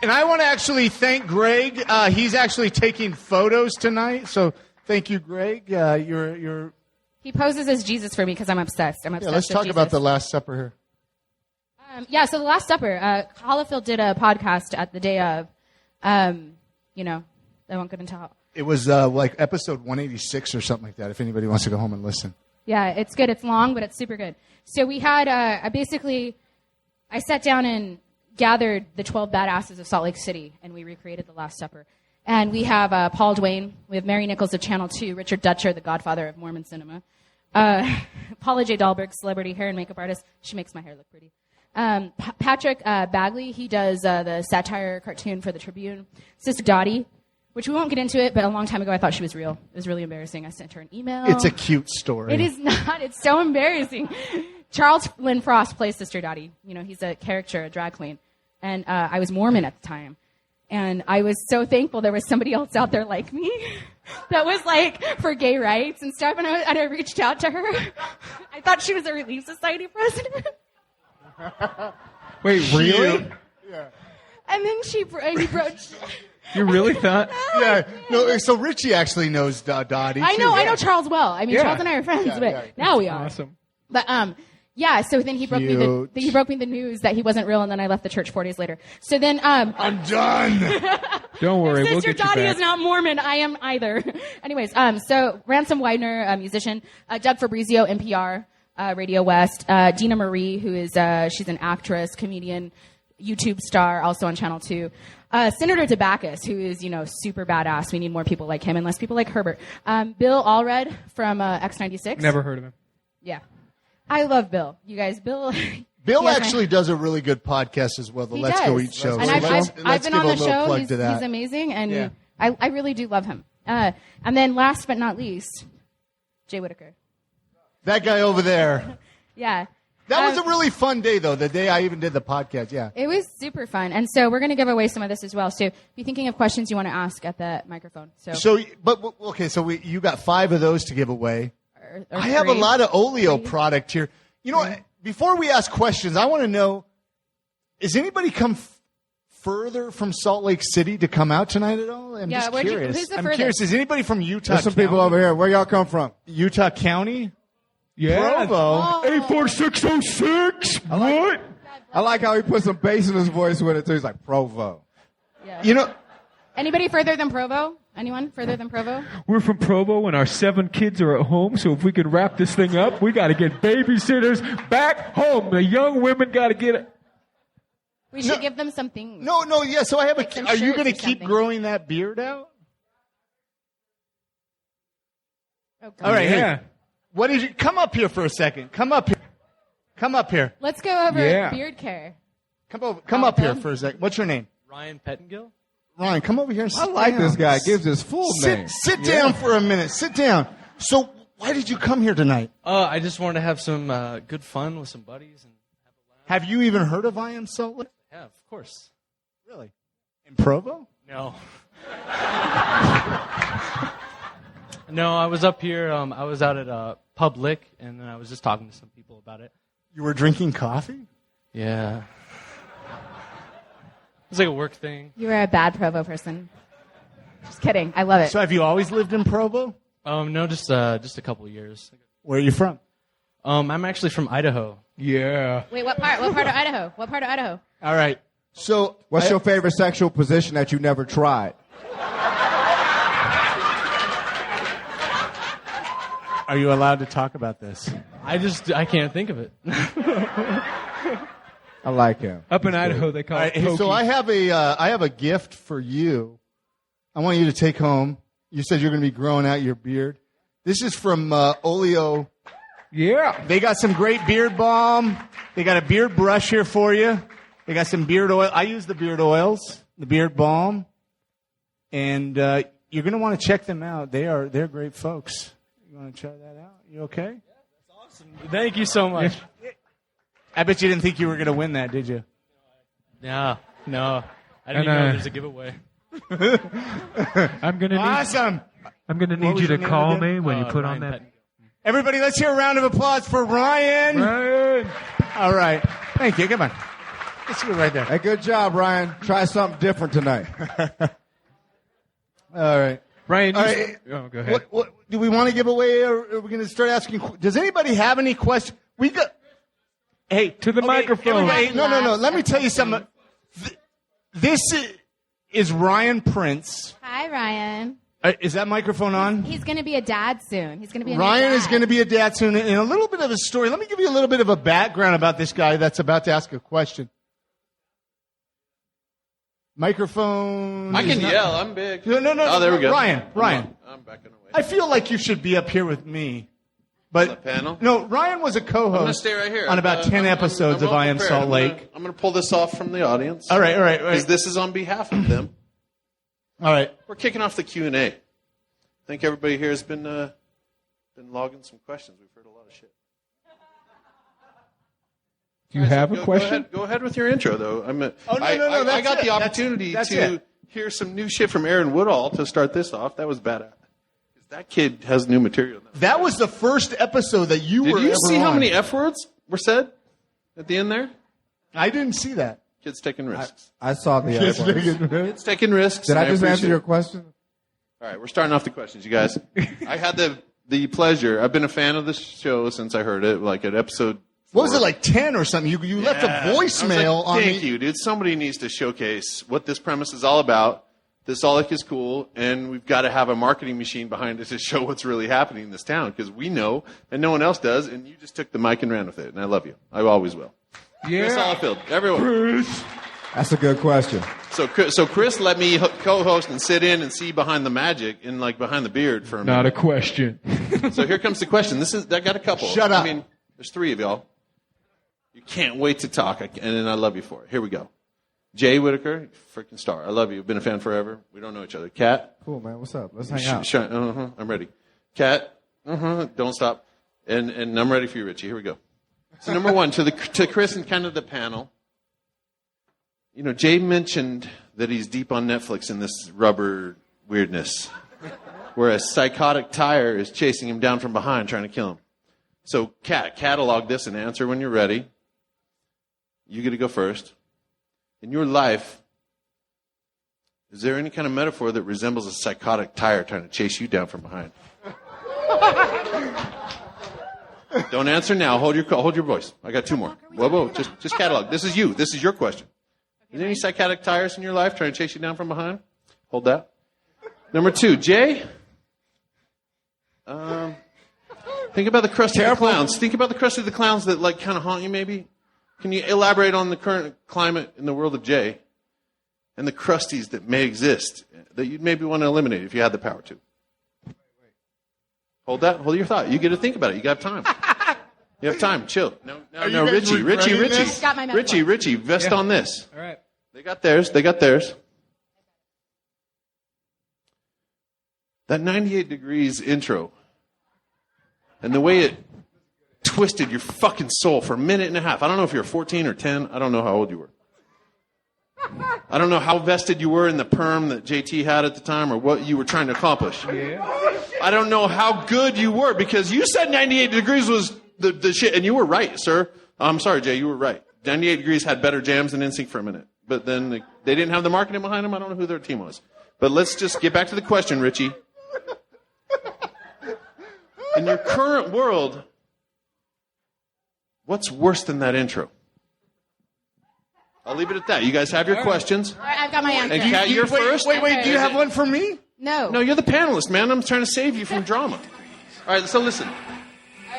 And I want to actually thank Greg. He's actually taking photos tonight. So thank you, Greg. You're. He poses as Jesus for me because I'm obsessed. I'm obsessed Yeah. Let's with talk Jesus. about the Last Supper here. So the Last Supper, Hollifield did a podcast at the day of, you know, I won't get into how. It was like episode 186 or something like that. If anybody wants to go home and listen. Yeah, it's good. It's long, but it's super good. So we had, I sat down and gathered the 12 badasses of Salt Lake City, and we recreated the Last Supper. And we have Paul Duane, we have Mary Nichols of Channel 2, Richard Dutcher, the godfather of Mormon cinema, Paula J. Dahlberg, celebrity hair and makeup artist. She makes my hair look pretty. Patrick Bagley, he does the satire cartoon for the Tribune. Sister Dottie, which we won't get into it, but a long time ago I thought she was real. It was really embarrassing. I sent her an email. It's a cute story. It is not. It's so embarrassing. Charles Lynn Frost plays Sister Dottie. You know, he's a caricature, a drag queen. And I was Mormon at the time. And I was so thankful there was somebody else out there like me that was like for gay rights and stuff. And I reached out to her. I thought she was a Relief Society president. Wait, really? Yeah. And then he broached. You really thought? Yeah. No. So RIchie actually knows Dottie. I too. know Charles well. I mean, Yeah. Charles and I are friends, Yeah, but yeah. now we are. Awesome. But yeah. So then he broke me the news that he wasn't real, and then I left the church 4 days later. So then I'm done. Don't worry, we'll Sister get you Dottie back. is not Mormon. I am either. Anyways, so Ransom Widener, a musician, Doug Fabrizio, NPR, Radio West, Dina Marie, who is she's an actress, comedian, YouTube star, also on Channel 2. Senator Debacus, who is, super badass. We need more people like him and less people like Herbert. Bill Allred from X96. Never heard of him. Yeah. I love Bill. You guys, Bill. Bill He has actually does a really good podcast as well. The He Let's does. Go Eat show. And So I've let's been give on a the little show. plug He's to that. amazing, and Yeah. I really do love him. And then last but not least, Jay Whittaker. That guy over there. Yeah. That was a really fun day, though. The day I even did the podcast. Yeah. It was super fun. And so we're going to give away some of this as well. So be thinking of questions you want to ask at the microphone. So You got 5 of those to give away. or I have a 3. lot of Oleo product here. Before we ask questions, I want to know, is anybody come further from Salt Lake City to come out tonight at all? I'm just curious. who's the I'm furthest? curious. Is anybody from Utah There's some County? people over here. Where y'all come from? Utah County? Yeah. Provo? 84606. What? I like how he put some bass in his voice with it too. He's like Provo. Yeah. Anybody further than Provo? Anyone further than Provo? We're from Provo, and our 7 kids are at home. So if we can wrap this thing up, we got to get babysitters back home. The young women got to get it. We should give them something. No. Yeah. So I have Like some Are you shirts going to or keep something. growing that beard out? Oh, God. All right. Yeah. Hey, what did you? Come up here for a second. Come up here. Come up here. Let's go over Yeah. beard care. Come up here for a second. What's your name? Ryan Pettingill? Ryan, come over here and sit I like down. this guy. Gives his full name. Sit down for a minute. Sit down. So, why did you come here tonight? I just wanted to have some good fun with some buddies. And Have you even heard of I Am Salt Lake? yeah, of course. Really? In Provo? No. No, I was up here. I was out at Public, and then I was just talking to some people about it. You were drinking coffee? Yeah. It was like a work thing. You were a bad Provo person. Just kidding. I love it. So, have you always lived in Provo? No, just a couple of years. Where are you from? I'm actually from Idaho. Yeah. Wait, what part? What part of Idaho? What part of Idaho? All right. So, What's your favorite sexual position that you never tried? Are you allowed to talk about this? I can't think of it. I like him. Up in Idaho, they call it pokey. So I have a gift for you. I want you to take home. You said you're going to be growing out your beard. This is from Oleo. Yeah. They got some great beard balm. They got a beard brush here for you. They got some beard oil. I use the beard oils, the beard balm, and you're going to want to check them out. They're great folks. You want to try that out? You okay? Yeah, that's awesome. Thank you so much. I bet you didn't think you were going to win that, did you? Yeah, no. I didn't even know there's a giveaway. I'm gonna need you to call me when you put on that. Everybody, let's hear a round of applause for Ryan. All right. Thank you. Come on. Let's go right there. Hey, good job, Ryan. Try something different tonight. All right. Ryan, All right. go ahead. What do we want to give away, or are we going to start asking? Does anybody have any questions? We got. Hey, to the microphone. No. Let me tell you something. This is Ryan Prince. Hi, Ryan. Is that microphone on? He's going to be a dad soon. He's going to be a Ryan dad. is going to be a dad soon. And a little bit of a story. Let me give you a little bit of a background about this guy that's about to ask a question. Microphone. I can yell. I'm big. No. Oh, there we go. Ryan. I'm backing away. I feel like you should be up here with me. But the panel? No, Ryan was a co-host. I'm going to stay right here. On about 10 episodes of I Am Salt Lake. I'm going to pull this off from the audience. All right. Because this is on behalf of them. All right. We're kicking off the Q&A. I think everybody here has been logging some questions. We've heard a lot of shit. Do you have a question? Go ahead with your intro, though. No. I got the opportunity to hear some new shit from Aaron Woodall to start this off. That was badass. That kid has new material. That was the first episode that you were ever on. Did you see how many F words were said at the end there? I didn't see that. Kids taking risks. I saw the Kids taking risks. Did I just answer your question? All right, we're starting off the questions, you guys. I had the pleasure. I've been a fan of this show since I heard it, like at episode 4. What was it, like 10 or something? You left a voicemail on me. Thank you, dude. Somebody needs to showcase what this premise is all about. This Alec is cool, and we've got to have a marketing machine behind it to show what's really happening in this town, because we know, and no one else does, and you just took the mic and ran with it, and I love you. I always will. Yeah. Chris Olifield, everyone. That's a good question. So Chris let me co-host and sit in and see behind the magic and like behind the beard for a minute. Not a question. So here comes the question. I got a couple. Shut up. I mean, there's 3 of y'all. You can't wait to talk, and then I love you for it. Here we go. Jay Whittaker, freaking star. I love you. Been a fan forever. We don't know each other. Kat. Cool, man. What's up? Let's hang out. I'm ready. Kat. Don't stop. And I'm ready for you, Richie. Here we go. So number 1, to Chris and kind of the panel. You know, Jay mentioned that he's deep on Netflix in this rubber weirdness, where a psychotic tire is chasing him down from behind, trying to kill him. So, Kat, catalog this and answer when you're ready. You get to go first. In your life, is there any kind of metaphor that resembles a psychotic tire trying to chase you down from behind? Don't answer now. Hold your voice. I got 2 more. Whoa. Just catalog. This is you. This is your question. Is there any psychotic tires in your life trying to chase you down from behind? Hold that. Number 2, Jay. Think about the crusty of the clowns. Think about the crusty of the clowns that like kind of haunt you. Maybe. Can you elaborate on the current climate in the world of Jay and the crusties that may exist that you'd maybe want to eliminate if you had the power to? Hold that. Hold your thought. You get to think about it. You got time. You have time. Chill. No, Richie. Got my metaphor. Richie, vest on this. All right. They got theirs. That 98 Degrees intro and the way it twisted your fucking soul for a minute and a half. I don't know if you're 14 or 10. I don't know how old you were. I don't know how vested you were in the perm that JT had at the time or what you were trying to accomplish. Yeah. I don't know how good you were because you said 98 Degrees was the shit, and you were right, sir. I'm sorry, Jay, you were right. 98 Degrees had better jams than NSYNC for a minute. But then they didn't have the marketing behind them. I don't know who their team was. But let's just get back to the question, Richie. In your current world, what's worse than that intro? I'll leave it at that. You guys have your questions. All right, I've got my answer. And Kat, you're first. Wait, do you have one for me? No. No, you're the panelist, man. I'm trying to save you from drama. All right, so listen.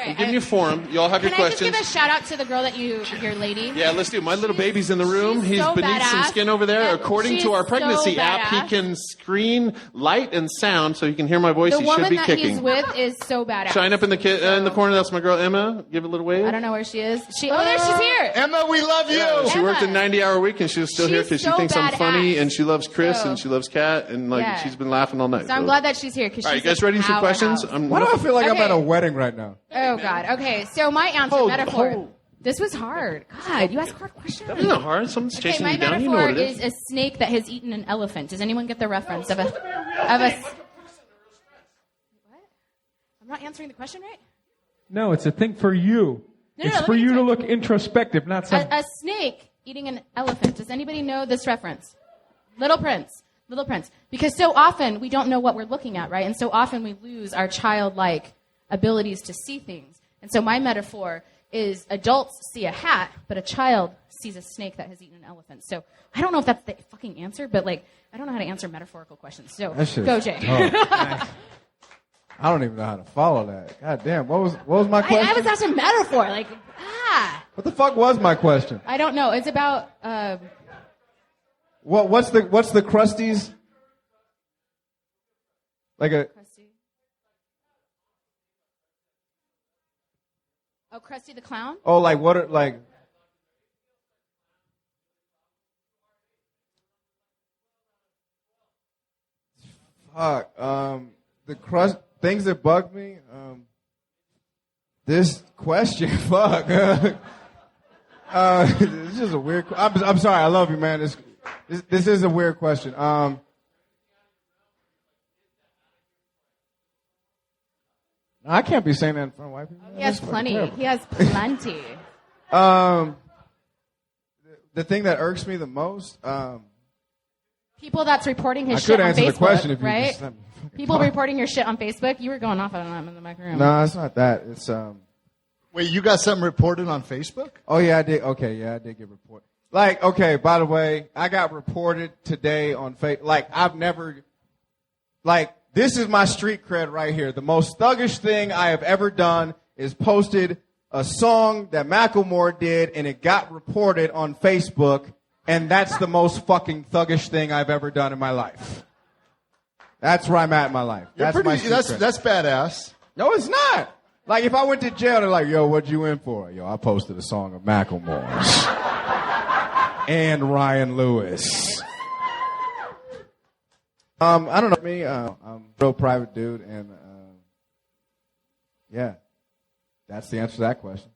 I'm giving you a forum. You all have your questions. Can I just give a shout out to the girl that your lady? Yeah, let's do. My little baby's in the room. He's so beneath some badass. skin over there. Yeah, According to our pregnancy app, he can screen light and sound, so he can hear my voice. The He should be woman that kicking. he's with is so badass. Shine up in the corner. That's my girl Emma. Give a little wave. I don't know where she is. There she's here. Emma, we love you. Yeah, she Emma. worked a 90-hour week, and she was still here because she so thinks I'm badass. funny, and she loves Chris, So- and she loves Kat, and Yeah. she's been laughing all night. So I'm glad that she's here because All right, she's you guys ready for questions? powerhouse. Why do I feel like I'm Okay. at a wedding right now? Oh God. Okay. So my answer metaphor. This was hard. God, you asked hard questions. That wasn't hard. Someone's Okay, chasing my you down. You know metaphor what it is. is a snake that has eaten an elephant. Does anyone get the reference of a? What? I'm not answering the question right. No, it's a thing for you. No, It's let for me you to try. look introspective, not some. A snake eating an elephant. Does anybody know this reference? Little Prince. Little Prince. Because so often we don't know what we're looking at, right? And so often we lose our childlike abilities to see things. And so my metaphor is adults see a hat, but a child sees a snake that has eaten an elephant. So I don't know if that's the fucking answer, but I don't know how to answer metaphorical questions. So go, Jay. I don't even know how to follow that. God damn. What was my question? I was asking metaphor. What the fuck was my question? I don't know. It's about What's the Krusties? Like a Krusty the Clown. like what are like? Fuck. The crust things that bug me. This question. Fuck. It's just a weird. I'm sorry. I love you, man. This is a weird question. I can't be saying that in front of white people. He has plenty. He has plenty. The thing that irks me the most. People that's reporting his I shit could on answer Facebook, the question if you right? just let me fucking People talk. reporting your shit on Facebook. You were going off on them in the back room. No, it's not that. It's Wait, you got something reported on Facebook? Oh yeah, I did. Okay, yeah, I did get reported. Like, okay, by the way, I got reported today on Facebook. Like, I've never. Like, this is my street cred right here. The most thuggish thing I have ever done is posted a song that Macklemore did, and it got reported on Facebook, and that's the most fucking thuggish thing I've ever done in my life. That's where I'm at in my life. That's my street cred. That's badass. No, it's not. Like, if I went to jail, they're like, yo, what'd you in for? Yo, I posted a song of Macklemore's. And Ryan Lewis. I don't know me. I'm a real private dude, and yeah, that's the answer to that question.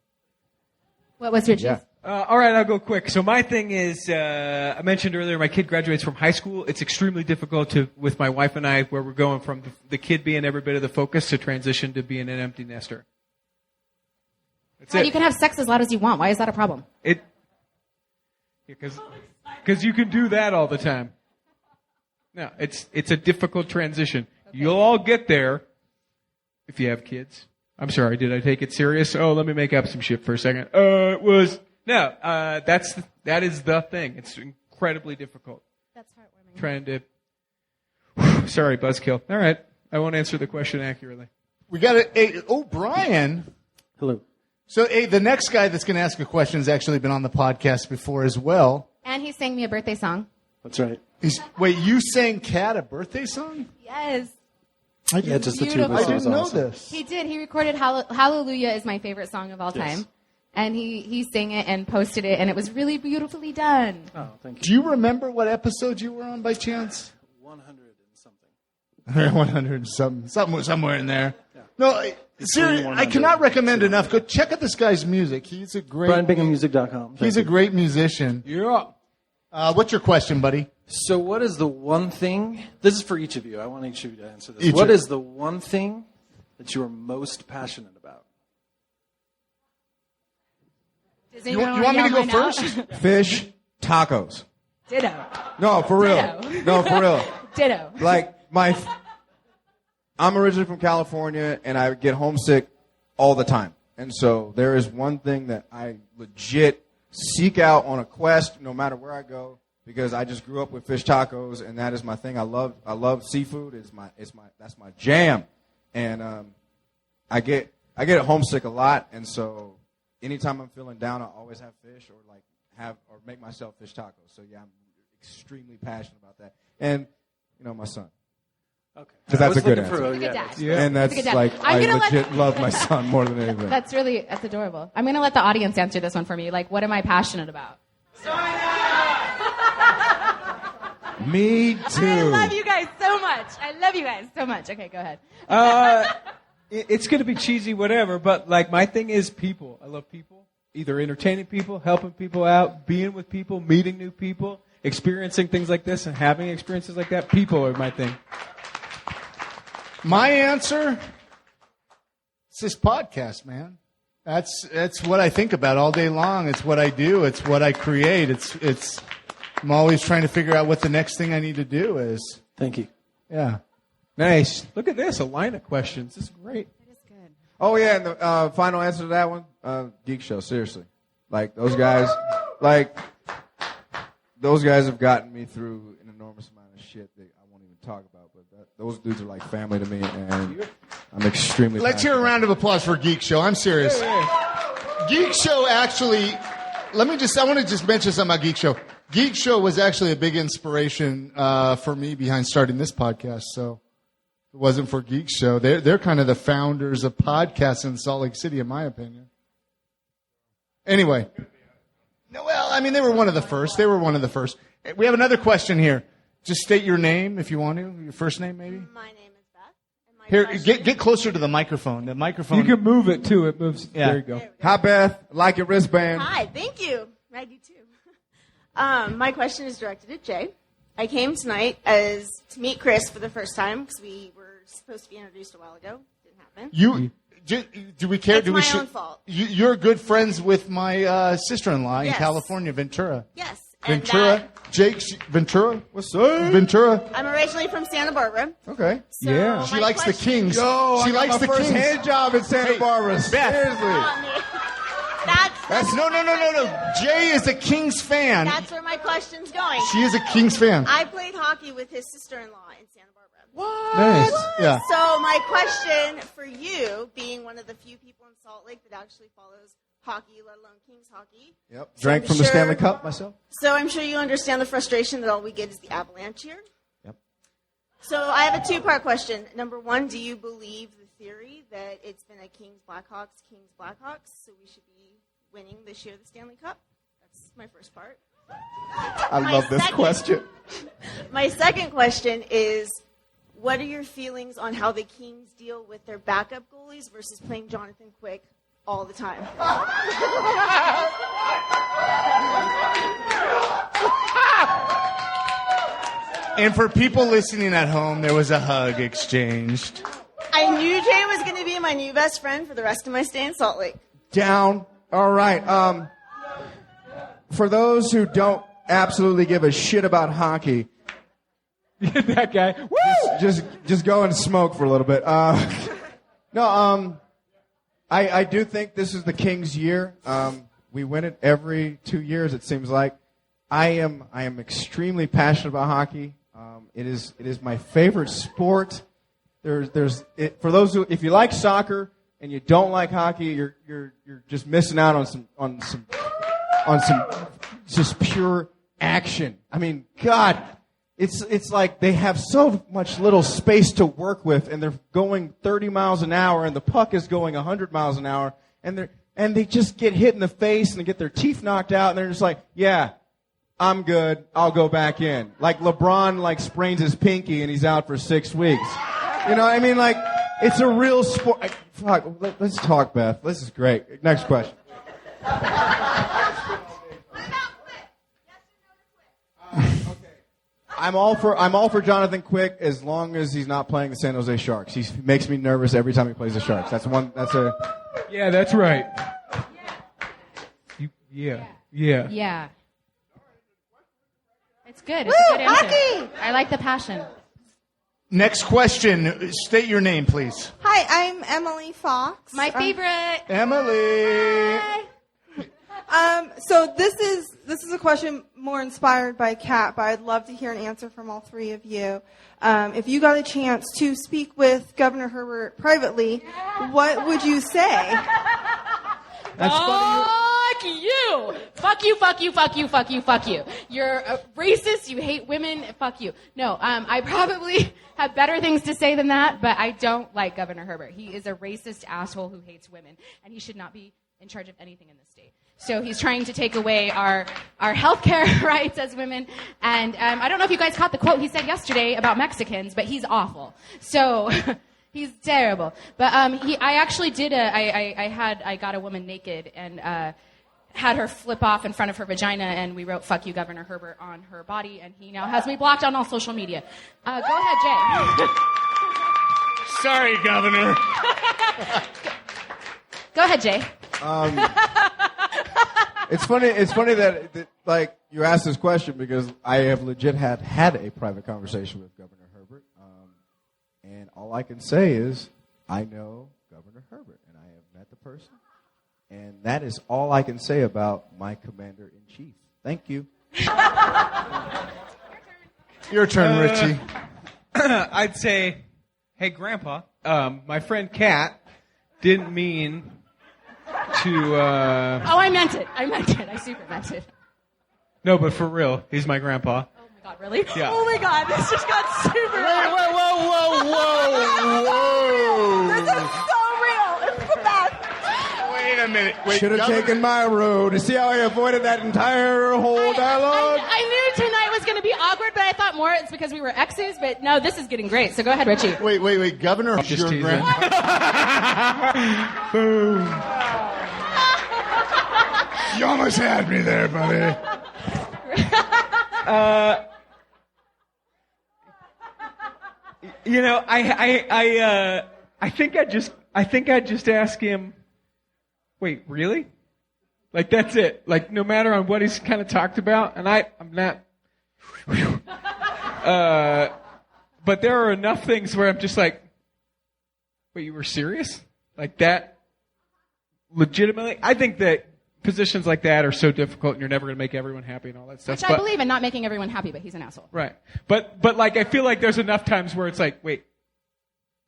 What was Richie's? Yeah. All right, I'll go quick. So my thing is, I mentioned earlier, my kid graduates from high school. It's extremely difficult with my wife and I, where we're going from the kid being every bit of the focus to transition to being an empty nester. That's it. You can have sex as loud as you want. Why is that a problem? Because you can do that all the time. No, it's a difficult transition. Okay. You'll all get there if you have kids. I'm sorry, did I take it serious? Oh, let me make up some shit for a second. That is the thing. It's incredibly difficult. That's heartwarming. Sorry, buzzkill. All right, I won't answer the question accurately. We got it. Oh, Brian. Hello. So, the next guy that's going to ask a question has actually been on the podcast before as well. And he sang me a birthday song. That's right. Wait, you sang Kat a birthday song? Yes. Yeah, just the two of us. I didn't know this. He did. He recorded Hallelujah is my favorite song of all time. Yes. And he sang it and posted it, and it was really beautifully done. Oh, thank you. Do you remember what episode you were on by chance? 100 and something. 100 and something, somewhere in there. Yeah. No, seriously, 100. I cannot recommend enough. Go check out this guy's music. He's a great... BrianBinghamMusic.com. He's a great musician. Yeah. What's your question, buddy? So what is the one thing... This is for each of you. I want each of you to answer this. What is the one thing that you are most passionate about? You want me to go first? Fish tacos. Ditto. No, for real. Ditto. No, for real. Ditto. Like, I'm originally from California, and I get homesick all the time. And so there is one thing that I legit seek out on a quest, no matter where I go, because I just grew up with fish tacos, and that is my thing. I love seafood. That's my jam. And I get homesick a lot, and so anytime I'm feeling down, I always have fish or make myself fish tacos. So yeah, I'm extremely passionate about that. And my son. Okay. Because that's a good answer. And that's I legit love my son more than anything. That's adorable. I'm going to let the audience answer this one for me. Like, what am I passionate about? Me too. I love you guys so much. Okay, go ahead. It's going to be cheesy, whatever, but like my thing is people. I love people. Either entertaining people, helping people out, being with people, meeting new people, experiencing things like this and having experiences like that. People are my thing. My answer, it's this podcast, man. That's what I think about all day long. It's what I do. It's what I create. I'm always trying to figure out what the next thing I need to do is. Thank you. Yeah. Nice. Look at this, a line of questions. This is great. It is good. Oh yeah, and the final answer to that one, Geek Show. Seriously, those guys have gotten me through an enormous amount of shit that I won't even talk about. But those dudes are like family to me, and I'm extremely. Let's hear a round of applause for Geek Show. I'm serious. Geek Show actually. I want to just mention something about Geek Show. Geek Show was actually a big inspiration for me behind starting this podcast. So if it wasn't for Geek Show, they're kind of the founders of podcasts in Salt Lake City, in my opinion. Anyway. No, well, I mean, they were one of the first. We have another question here. Just state your name if you want to. Your first name, maybe? My name is Beth. Here, get closer to the microphone. The microphone. You can move it, too. It moves. Yeah. There you go. Hi, Beth. Like your wristband. Hi, thank you. I do, too. My question is directed at Jay. I came tonight to meet Chris for the first time because we were supposed to be introduced a while ago. Didn't happen. Do we care? It's my own fault. You're good friends with my sister-in-law in California, Ventura. Yes. Ventura. Ventura? What's up? Ventura. I'm originally from Santa Barbara. Okay. So yeah. She likes the Kings. Yo, she likes the first Kings. hand job in Santa Barbara. Beth. Seriously. That's no. Jay is a Kings fan. That's where my question's going. She is a Kings fan. I played hockey with his sister-in-law in Santa Barbara. What? Nice. Yeah. So my question for you, being one of the few people in Salt Lake that actually follows hockey, let alone Kings hockey. Yep. Drank from the Stanley Cup myself. So I'm sure you understand the frustration that all we get is the Avalanche here. Yep. So I have a two-part question. Number one, do you believe the theory that it's been a Kings Blackhawks, so we should be winning this year the Stanley Cup? That's my first part. I love this question. My second question is, what are your feelings on how the Kings deal with their backup goalies versus playing Jonathan Quick all the time? And for people listening at home, there was a hug exchanged. I knew Jay was going to be my new best friend for the rest of my stay in Salt Lake. Down. All right. For those who don't absolutely give a shit about hockey, that guy. Woo! Just go and smoke for a little bit. I do think this is the Kings' year. We win it every 2 years, it seems like. I am extremely passionate about hockey. It is my favorite sport. For those who, if you like soccer and you don't like hockey, you're just missing out on some just pure action. I mean, God, it's like they have so much little space to work with, and they're going 30 miles an hour, and the puck is going 100 miles an hour, and they just get hit in the face and they get their teeth knocked out, and they're just like, yeah, I'm good. I'll go back in. Like LeBron sprains his pinky and he's out for 6 weeks. You know what I mean? Like, it's a real sport. Fuck, let's talk, Beth. This is great. Next question. I'm all for Jonathan Quick as long as he's not playing the San Jose Sharks. He makes me nervous every time he plays the Sharks. Yeah, that's right. Yeah. Yeah. It's good. It's a good answer. Hockey! I like the passion. Next question. State your name, please. Hi, I'm Emily Fox. My favorite. Emily. Hi. So this is a question more inspired by Kat, but I'd love to hear an answer from all three of you. If you got a chance to speak with Governor Herbert privately, what would you say? That's fuck you! Fuck you, fuck you, fuck you, fuck you, fuck you. You're a racist, you hate women, fuck you. No, I probably have better things to say than that, but I don't like Governor Herbert. He is a racist asshole who hates women, and he should not be in charge of anything in this state. So he's trying to take away our healthcare rights as women. And I don't know if you guys caught the quote he said yesterday about Mexicans, but he's awful. So he's terrible. But I actually did I got a woman naked and had her flip off in front of her vagina, and we wrote "Fuck you, Governor Herbert" on her body, and he now has me blocked on all social media. Go ahead, Jay. Sorry, Governor. Go ahead, Jay. It's funny that like you asked this question because I have legit had a private conversation with Governor Herbert, and all I can say is I know Governor Herbert, and I have met the person, and that is all I can say about my commander-in-chief. Thank you. Your turn, Richie. I'd say, hey, Grandpa, my friend Kat didn't mean to... Oh, I meant it. I super meant it. No, but for real, he's my grandpa. Oh my God, really? Yeah. Oh my God, this just got super Whoa. This is so real. It's the best. Wait a minute. Should have taken my road. To see how I avoided that entire whole dialogue? I knew tonight was going to be awkward, but I thought more it's because we were exes. But no, this is getting great. So go ahead, Richie. Wait. Governor, Just your grandpa. Boom. You almost had me there, buddy. You know, I think I'd just ask him. Wait, really? Like that's it. Like no matter on what he's kind of talked about, and I'm not. But there are enough things where I'm just like, wait, you were serious? Like that? Legitimately? I think that positions like that are so difficult and you're never going to make everyone happy and all that stuff. Which I believe in not making everyone happy, but he's an asshole. Right. But like, I feel like there's enough times where it's like, wait,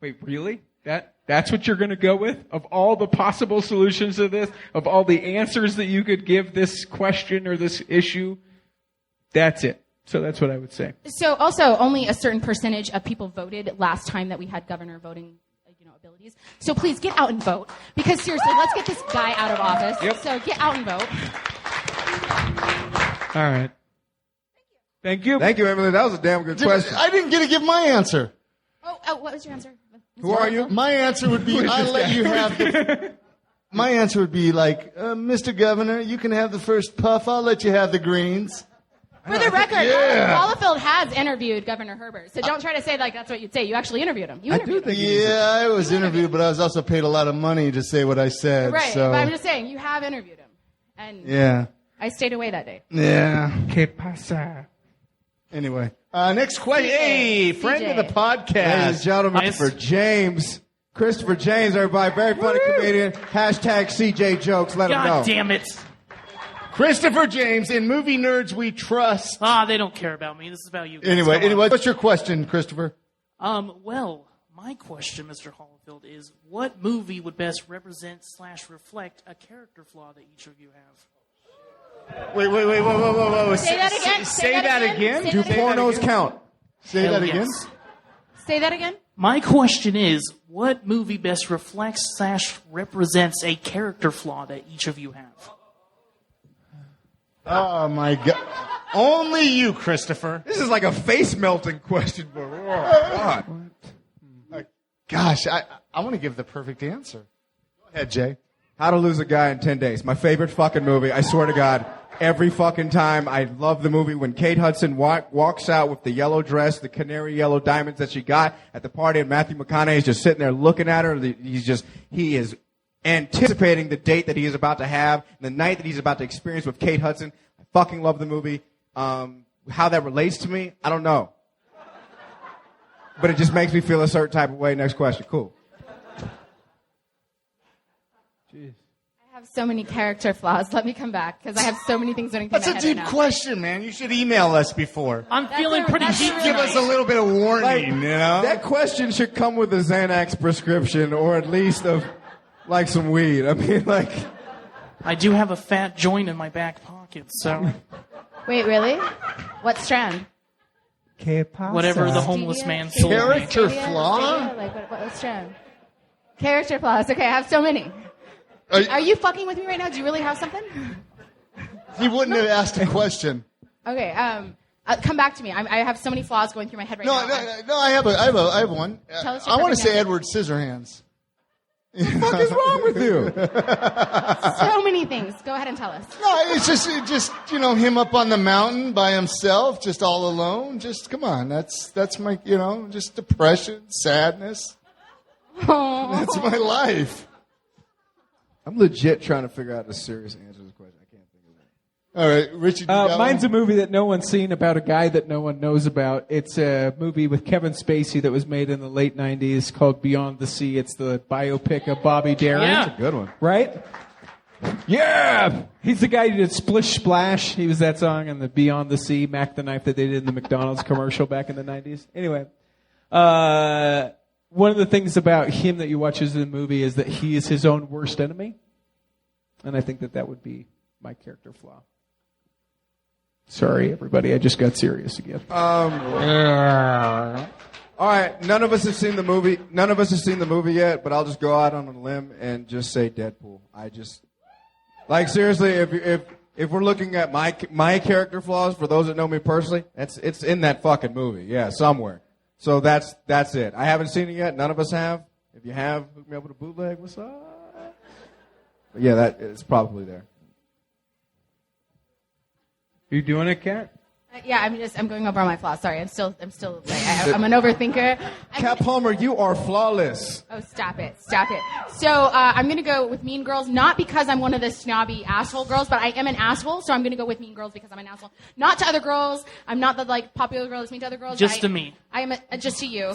really? That's what you're going to go with? Of all the possible solutions to this, of all the answers that you could give this question or this issue, that's it. So that's what I would say. So also, only a certain percentage of people voted last time that we had governor voting abilities. So please get out and vote. Because seriously, let's get this guy out of office. Yep. So get out and vote. All right. Thank you. Thank you, Emily. That was a damn good question. I didn't get to give my answer. Oh, what was your answer? Who are you? My answer would be, I'll let you have the... My answer would be like, Mr. Governor, you can have the first puff. I'll let you have the greens. For the record, Holyfield has interviewed Governor Herbert. So don't try to say like that's what you'd say. You actually interviewed him. You interviewed him. Yeah, I was interviewed, but I was also paid a lot of money to say what I said. Right, so. but I'm just saying, you have interviewed him. And yeah. I stayed away that day. Yeah. ¿Qué pasa? Anyway, next question. Hey, friend of the podcast. Ladies and gentlemen, for James. Christopher James, everybody. Very funny comedian. Hashtag CJ Jokes. Let him know. God damn it. Christopher James, in Movie Nerds We Trust. They don't care about me. This is about you guys. Anyway, what's your question, Christopher? Well, my question, Mr. Holyfield, is what movie would best represent / reflect a character flaw that each of you have? Wait, whoa. Say that again. Say that again? Do pornos count? Say that again. Yes. Say that again. My question is, what movie best reflects / represents a character flaw that each of you have? Oh, my God. Only you, Christopher. This is like a face-melting question. But oh, God. Gosh, I want to give the perfect answer. Go ahead, Jay. How to Lose a Guy in 10 Days. My favorite fucking movie. I swear to God, every fucking time. I love the movie when Kate Hudson walks out with the yellow dress, the canary yellow diamonds that she got at the party, and Matthew McConaughey's just sitting there looking at her. He is anticipating the date that he is about to have, the night that he's about to experience with Kate Hudson. I fucking love the movie. How that relates to me, I don't know. But it just makes me feel a certain type of way. Next question. Cool. I have so many character flaws. Let me come back because I have so many things running through That's my a head deep right question, man. You should email us before. I'm feeling pretty deep. Give us a little bit of warning, you know? That question should come with a Xanax prescription or at least of like some weed. I mean, like. I do have a fat joint in my back pocket, so. Wait, really? What strand? Whatever the homeless man sold me. Character flaw? Like, what strand? Character flaws. Okay, I have so many. Are you fucking with me right now? Do you really have something? He wouldn't have asked a question. Okay, come back to me. I have so many flaws going through my head right now. No, I have one. Tell us your I want to perfect say answer. Edward Scissorhands. What the fuck is wrong with you? So many things. Go ahead and tell us. No, it's just him up on the mountain by himself, just all alone. Just come on, that's my just depression, sadness. Oh. That's my life. I'm legit trying to figure out a serious answer to this question. I can't think of it. All right, Richie. Mine's a movie that no one's seen about a guy that no one knows about. It's a movie with Kevin Spacey that was made in the late 90s called Beyond the Sea. It's the biopic of Bobby Darin. Yeah. That's a good one. Right? Yeah! He's the guy who did Splish Splash. He was that song on the Beyond the Sea, Mac the Knife that they did in the McDonald's commercial back in the 90s. Anyway, one of the things about him that you watch as in the movie is that he is his own worst enemy. And I think that would be my character flaw. Sorry, everybody. I just got serious again. All right. None of us have seen the movie. None of us have seen the movie yet, but I'll just go out on a limb and just say Deadpool. Seriously, if we're looking at my character flaws, for those that know me personally, it's in that fucking movie. Yeah, somewhere. So that's it. I haven't seen it yet. None of us have. If you have, hook me up with a bootleg. What's up? But yeah, it's probably there. You doing it, Kat? Yeah, I'm going over all my flaws. Sorry, I'm still I'm an overthinker. Kat Palmer, you are flawless. Oh, stop it. So I'm gonna go with Mean Girls, not because I'm one of the snobby asshole girls, but I am an asshole, so I'm gonna go with Mean Girls because I'm an asshole. Not to other girls. I'm not the popular girl that's mean to other girls. Just to me. I am just to you.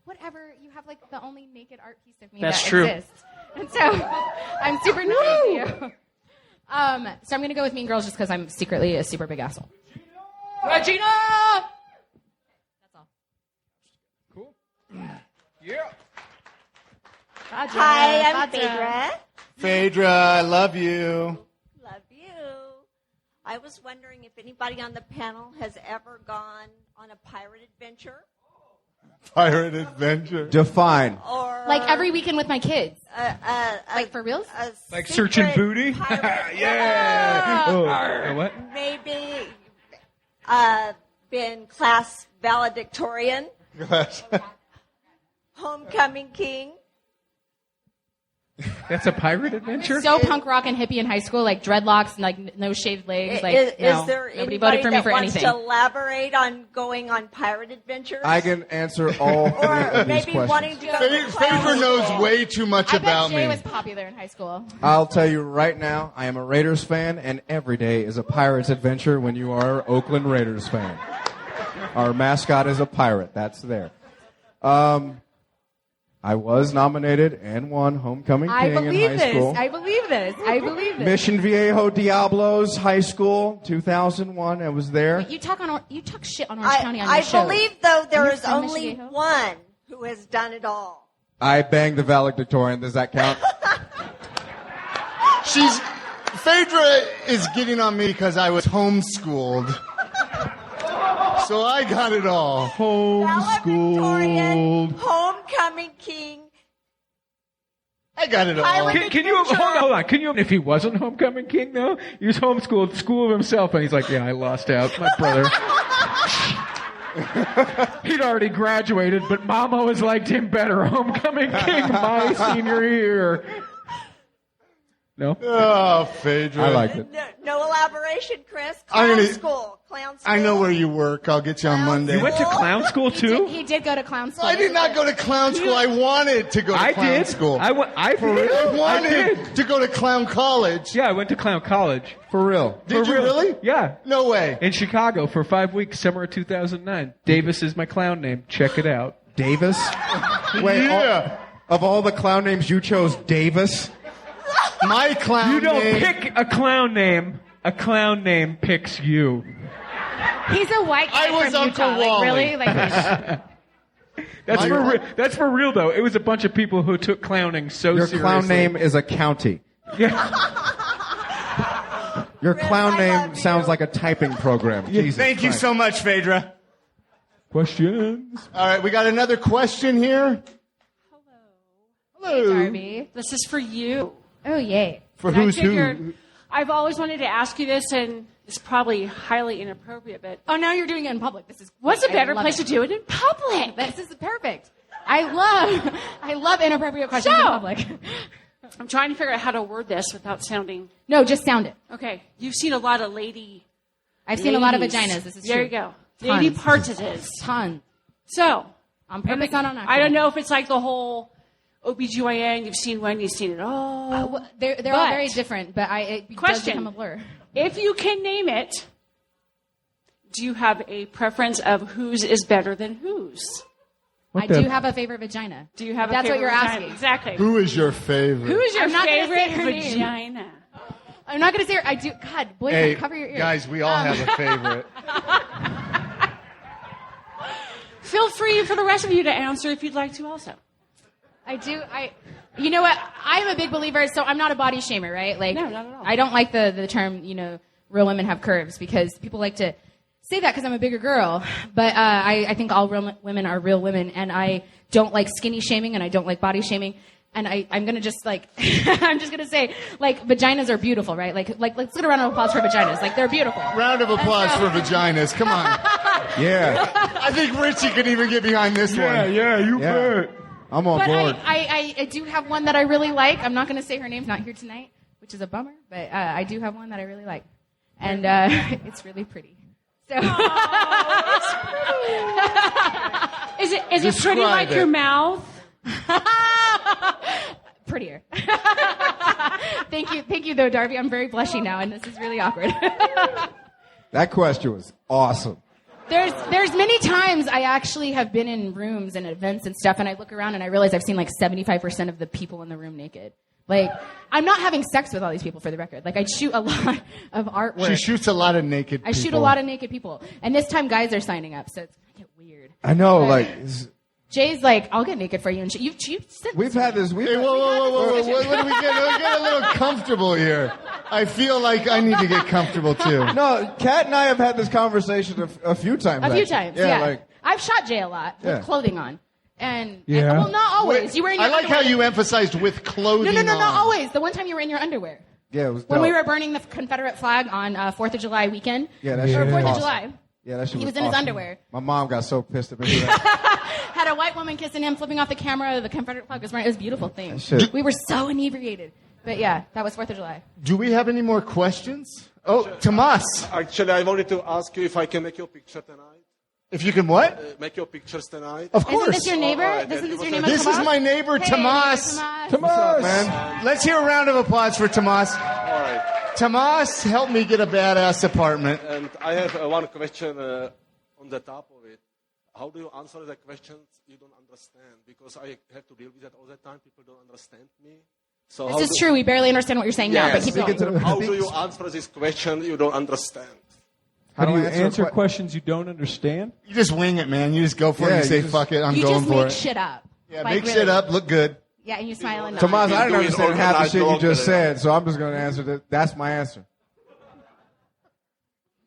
Whatever. You have the only naked art piece of me That's that true. exists, and so I'm super nice to you. So I'm gonna go with Mean Girls just because I'm secretly a super big asshole. Regina! That's all. Cool. Yeah. Hi, I'm Phaedra. Phaedra, I love you. Love you. I was wondering if anybody on the panel has ever gone on a pirate adventure. Pirate adventure. Define. Or Like every weekend with my kids. Like for reals? Like searching booty? Yeah. Oh, what? Maybe been class valedictorian. Homecoming king. That's a pirate adventure? So punk rock and hippie in high school, like dreadlocks and like no shaved legs. Is there nobody anybody voted for me that for wants anything. to elaborate on going on pirate adventures? I can answer all three or of these maybe questions. wanting to go to Phaedra clown knows school. way too much I about bet Jay me. was popular in high school. I'll tell you right now, I am a Raiders fan, and every day is a pirate's adventure when you are an Oakland Raiders fan. Our mascot is a pirate. That's there. I was nominated and won Homecoming King in high school. I believe this. Mission Viejo Diablos High School, 2001. I was there. You talk shit on Orange County on your I show. believe, though, there You're is from only Michigan. one who has done it all. I banged the valedictorian. Does that count? Phaedra is getting on me because I was homeschooled. So I got it all. Valedictorian, Homecoming King. I got it all. Can you hold on? Can you? If he wasn't Homecoming King though, he was homeschooled, school of himself, and he's like, yeah, I lost out, my brother. He'd already graduated, but Mom always liked him better. Homecoming King, my senior year. No? Oh, Phaedra. I liked it. No elaboration, Chris. I'm Clown gonna- school. I know where you work. I'll get you on Monday. You went to clown school too? He did go to clown school. I did not go to clown school. I wanted to go to clown school. I wanted to go to clown college. Yeah, I went to clown college. For real. Did you really? Yeah. No way. In Chicago for 5 weeks, summer of 2009. Davis is my clown name. Check it out. Davis? Wait, Yeah. of all the clown names you chose, Davis? My clown You don't name. pick a clown name. A clown name picks you. He's a white guy I was from Uncle Utah. Wally. Like, really? That's for real, though. It was a bunch of people who took clowning so Your seriously. clown name is a county. Your clown name sounds like a typing program. Jesus Thank you Christ. so much, Phaedra. Questions? All right, we got another question here. Hey, Darby. This is for you. Oh, yay. For And who's I figured, who? I've always wanted to ask you this, and it's probably highly inappropriate, but Oh, now you're doing it in public. This is what's a I better love place it. to do it in public? This is perfect. I love inappropriate questions in public. I'm trying to figure out how to word this without sounding... No, just sound it. Okay, you've seen a lot of lady... I've seen a lot of ladies. vaginas. This is there true. you go. Tons. Lady partridges. Tons. So... On purpose, not on accident. I don't know if it's like the whole OBGYN, you've seen one, you've seen it all. Well, they're all very different, but it does Question. become a blur. If you can name it, do you have a preference of whose is better than whose? I do have a favorite vagina. Do you have That's a what favorite you're vagina? asking. Exactly. Who is your favorite? Who is your I'm not gonna favorite say her name. vagina? I'm not going to say her. I do. God, boy, Hey, cover your ears. guys, we all have a favorite. Feel free for the rest of you to answer if you'd like to also. I do. You know what? I'm a big believer, so I'm not a body shamer, right? Like, No, not at all. I don't like the term, real women have curves, because people like to say that because I'm a bigger girl. But I think all real women are real women, and I don't like skinny shaming, and I don't like body shaming. And I'm gonna just I'm just gonna say, vaginas are beautiful, right? Like, let's get a round of applause for vaginas. Like, they're beautiful. Round of applause for vaginas. Come on. Yeah. I think Richie could even get behind this one. Yeah, you bet. I'm on But board. I do have one that I really like. I'm not gonna say her name's not here tonight, which is a bummer. But I do have one that I really like, and it's really pretty. So. Is it pretty Describe like your it. mouth? Prettier. Thank you though, Darby. I'm very blushy now, and this is really awkward. That question was awesome. There's many times I actually have been in rooms and events and stuff, and I look around and I realize I've seen 75% of the people in the room naked. Like, I'm not having sex with all these people, for the record. Like, I shoot a lot of artwork. She shoots a lot of naked people. I shoot a lot of naked people, and this time guys are signing up, so it's gonna get weird. I know, But Jay's like, I'll get naked for you, and you said we've had this. Hey, whoa. What do we get? We get a little comfortable here. I feel like I need to get comfortable, too. No, Kat and I have had this conversation a few times. a few actually. times. Yeah, Like, I've shot Jay a lot Yeah. with clothing on, and Yeah. well, not always. You were in your I like how underwear. you emphasized with clothing No, on. not always. The one time you were in your underwear. yeah, it was When we dope. were burning the Confederate flag on 4th of July weekend. Yeah, that shit Or was 4th of awesome. July. Yeah, that shit He was in awesome. his underwear. My mom got so pissed at me for that. Had a white woman kissing him, flipping off the camera. The Confederate flag was burning. It was a beautiful thing. Shit. We were so inebriated. But yeah, that was 4th of July. Do we have any more questions? Oh, Tomas. Actually, I wanted to ask you if I can make your picture tonight. If you can what? Make your pictures tonight. Of course. Isn't this your neighbor? Alright, Isn't then this it your was neighbor? This is Tomas? my neighbor, Hey, Tomas. Tomas. What's up, man? Let's hear a round of applause for Tomas. All right. Tomas helped me get a badass apartment. And I have one question on the top of it. How do you answer the questions you don't understand? Because I have to deal with that all the time. People don't understand me. So This is true. We barely understand what you're saying now, but keep going. How do you answer this question you don't understand? How do you answer questions you don't understand? You just wing it, man. You just go for it. You say, fuck it, I'm You going just for make it. shit up. Yeah, Like, make really. shit up, look good. Yeah, and you smile and nod. Tomas, I didn't Do it understand half the organized shit you just locally. said, so I'm just going to answer that. That's my answer.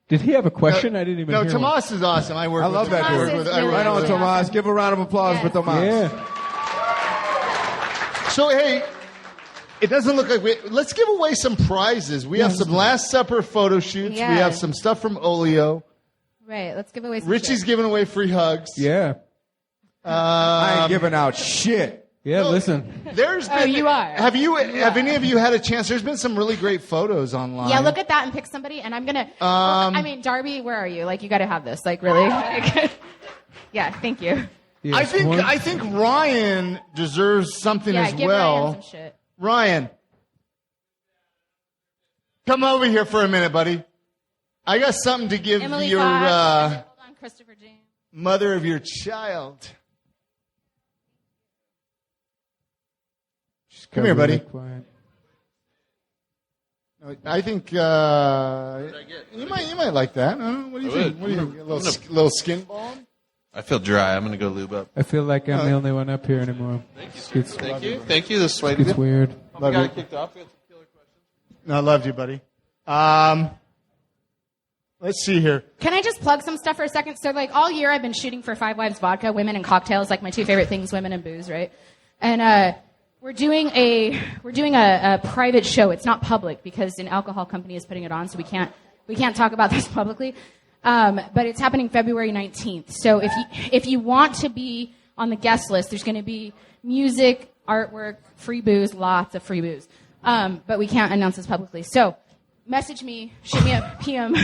Did he have a question? I didn't even No, hear Tomas is awesome. I work I with love that I work dude. with- I work Right on, with him. Tomas. Give a round of applause for Tomas. one. Yeah. So, hey, it doesn't look like let's give away some prizes. We have some Last Supper photo shoots. Yeah. We have some stuff from Olio. Right, let's give away some Richie's shit. giving away free hugs. Yeah. I ain't giving out shit. Yeah, listen. There's Oh, been, you are. Have any of you had a chance? There's been some really great photos online. Yeah, look at that and pick somebody, and I'm gonna. Darby, where are you? Like, you got to have this. Like, really? Yeah, thank you. Yeah, I think Ryan deserves something Yeah, as give well. Ryan some shit. Ryan, come over here for a minute, buddy. I got something to give Emily your Fox. Hold on, Christopher James. mother of your child. Come here, buddy. I think you might like that. What do you think? What do you think? A little skin balm? I feel dry. I'm going to go lube up. I feel like I'm the only one up here anymore. Thank you. Thank you. This is It's weird. We got kicked off. We had some killer questions. No, I loved you, buddy. Let's see here. Can I just plug some stuff for a second? So, like, all year I've been shooting for Five Wives Vodka, women and cocktails, like my two favorite things, women and booze, right? And we're doing a private show. It's not public because an alcohol company is putting it on, so we can't talk about this publicly. But it's happening February 19th. So if you want to be on the guest list, there's going to be music, artwork, free booze, lots of free booze. But we can't announce this publicly. So message me, shoot me a PM.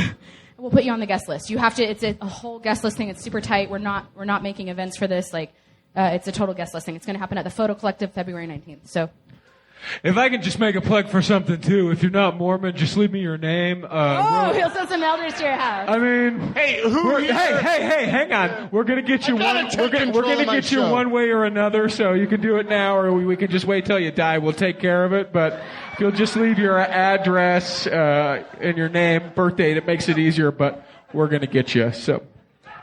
We'll put you on the guest list. You have to. It's a whole guest list thing. It's super tight. We're not making events for this. Like, it's a total guest list thing. It's going to happen at the Photo Collective February 19th. So. If I can just make a plug for something too, if you're not Mormon, just leave me your name. He'll send some elders to your house. I mean, hey, hey, hang on. We're gonna get you one. We're gonna get you one way or another. So you can do it now, or we can just wait till you die. We'll take care of it. But if you'll just leave your address and your name, birth date, it makes it easier. But we're gonna get you. So.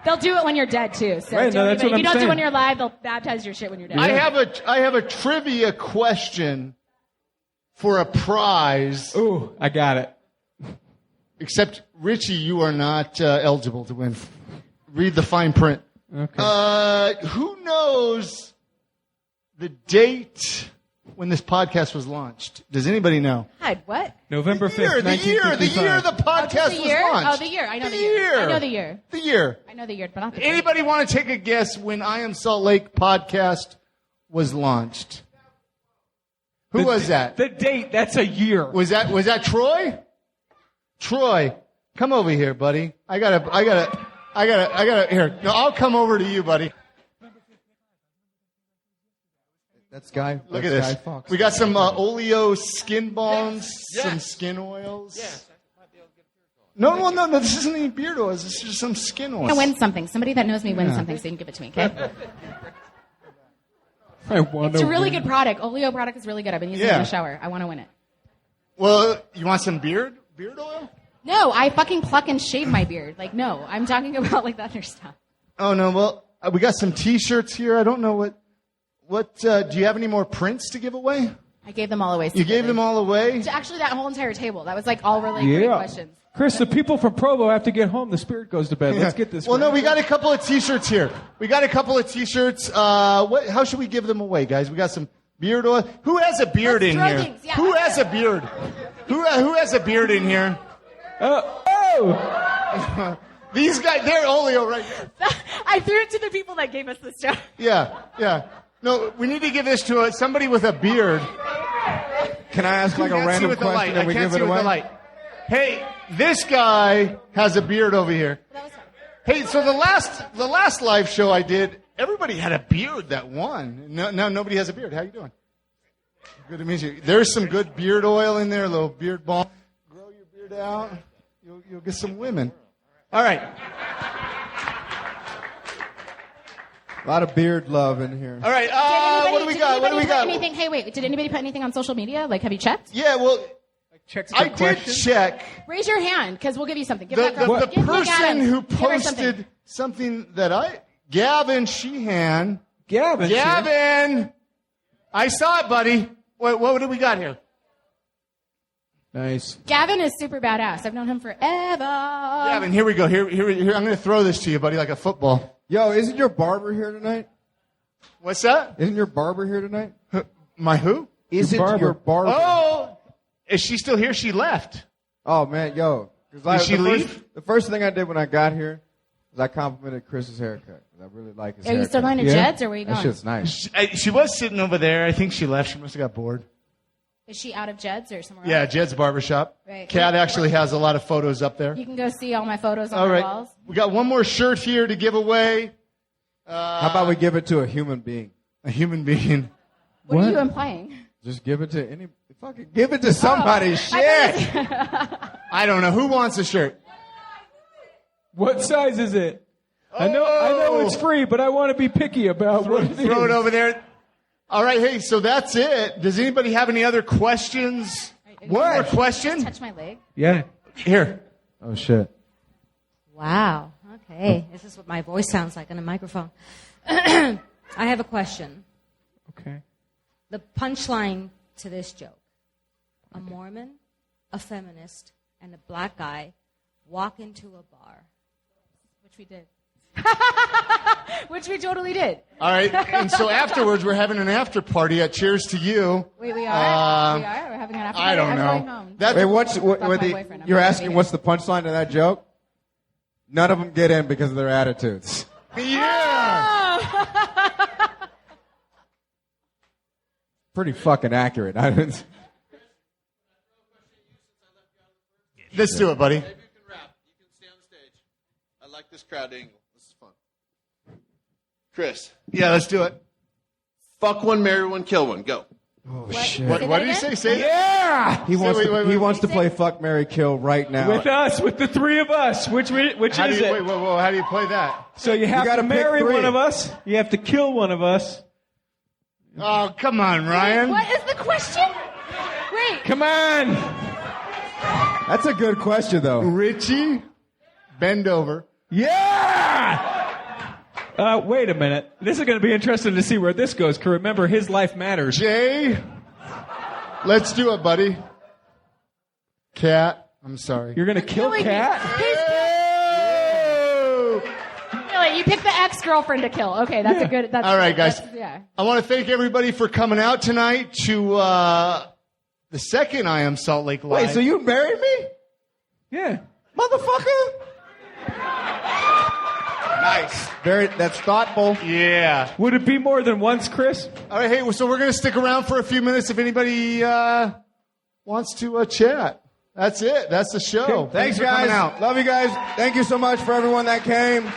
They'll do it when you're dead too. So right, no, that's what if you I'm don't do saying. it when you're alive, they'll baptize your shit when you're dead. I have a trivia question for a prize. Ooh, I got it. Except, Richie, you are not eligible to win. Read the fine print. Okay. Who knows the date when this podcast was launched? Does anybody know? What? November 5th, the year the podcast was launched. Oh, the year. I know the year. I know the year. The year. I know the year, but not the date. Anybody want to take a guess when I Am Salt Lake podcast was launched? Who was that? The date. That's a year. Was that Troy? Troy, come over here, buddy. I gotta. Here, no, I'll come over to you, buddy. That's Guy. Look at this. Guy Fawkes. We got some Oleo skin balms, some skin oils. Yes. No. This isn't any beard oils. This is just some skin oils. I'm gonna win something. Somebody that knows me wins something, so you can give it to me, okay? It's a really good product. Oleo product is really good. I've been using it in the shower. I want to win it. Well, you want some beard oil? No, I fucking pluck and shave my beard. Like, no, I'm talking about like the other stuff. Oh no. Well, we got some T-shirts here. I don't know what. Do you have any more prints to give away? I gave them all away. You gave them all away? Actually, that whole entire table. That was like all really great questions. Chris, the people from Provo have to get home. The spirit goes to bed. Let's get this. Well, no, we got a couple of T-shirts here. How should we give them away, guys? We got some beard oil. Who has a beard in here? Things. Yeah, Who has a beard? Who has a beard in here? These guys, they're Oleo right here. I threw it to the people that gave us this stuff. Yeah. No, we need to give this to somebody with a beard. Can I ask like a random question and we give it away? Hey, this guy has a beard over here. Hey, so the last live show I did, everybody had a beard that won. No, nobody has a beard. How you doing? Good to meet you. There's some good beard oil in there, a little beard balm. Grow your beard out. You'll get some women. All right. A lot of beard love in here. All right. What do we got? Hey, wait. Did anybody put anything on social media? Like, have you checked? Yeah, well, I did check. Raise your hand, because we'll give you something. Give The give person who Give posted something that Gavin Sheehan. Gavin! I saw it, buddy. What do we got here? Nice. Gavin is super badass. I've known him forever. Gavin, here we go. Here. I'm going to throw this to you, buddy, like a football. Yo, isn't your barber here tonight? What's that? Isn't your barber here tonight? My who? Isn't your barber? Oh! Is she still here? She left. Oh, man, yo. Did she leave? The first thing I did when I got here was I complimented Chris's haircut. I really like his haircut. Are you still going to Jed's, or where are you going? That shit's nice. She was sitting over there. I think she left. She must have got bored. Is she out of Jed's or somewhere Yeah, else? Jed's Barbershop. Right. Kat actually has a lot of photos up there. You can go see all my photos on All the right. walls. We got one more shirt here to give away. How about we give it to a human being? A human being. What are you implying? Just give it to any. Fucking give it to somebody. Shit. I don't know. Who wants a shirt? What size is it? I know it's free, but I want to be picky about what it is. Throw it over there. All right. Hey, so that's it. Does anybody have any other questions What? Question? Touch my leg. Yeah. Here. Oh, shit. Wow. Okay. This is what my voice sounds like on a microphone. I have a question. Okay. The punchline to this joke. A Mormon, a feminist, and a black guy walk into a bar. Which we did. Which we totally did. All right. And so afterwards, we're having an after party at Cheers to You. Wait, we are? We're having an after party. I don't I'm going know. home. Wait, you're asking what's the punchline to that joke? None of them get in because of their attitudes. Yeah! Pretty fucking accurate. Let's do it, buddy. Maybe you can rap. You can stay on the stage. I like this crowd angle. This is fun. Chris. Yeah, let's do it. Fuck one, marry one, kill one. Go. Oh, shit. What did he say? Say it. Yeah! He wants to play Fuck, Marry, Kill right now. With us, with the three of us. Which is it? Wait, how do you play that? So you have gotta to pick marry three. one of us. You have to kill one of us. Oh, come on, Ryan. What is the question? Wait. Come on. That's a good question, though. Richie, bend over. Yeah! Wait a minute. This is going to be interesting to see where this goes. Because remember, his life matters. Jay, let's do it, buddy. Cat, I'm sorry. You're going to kill Cat? Really, you picked the ex-girlfriend to kill. Okay, that's a good. That's all right, guys. Yeah. I want to thank everybody for coming out tonight to the second I Am Salt Lake Live. Wait, so you married me? Yeah. Motherfucker? Nice. That's thoughtful. Yeah. Would it be more than once, Chris? All right, hey, so we're going to stick around for a few minutes if anybody wants to chat. That's it. That's the show. Thanks, for coming guys. out. Love you guys. Thank you so much for everyone that came.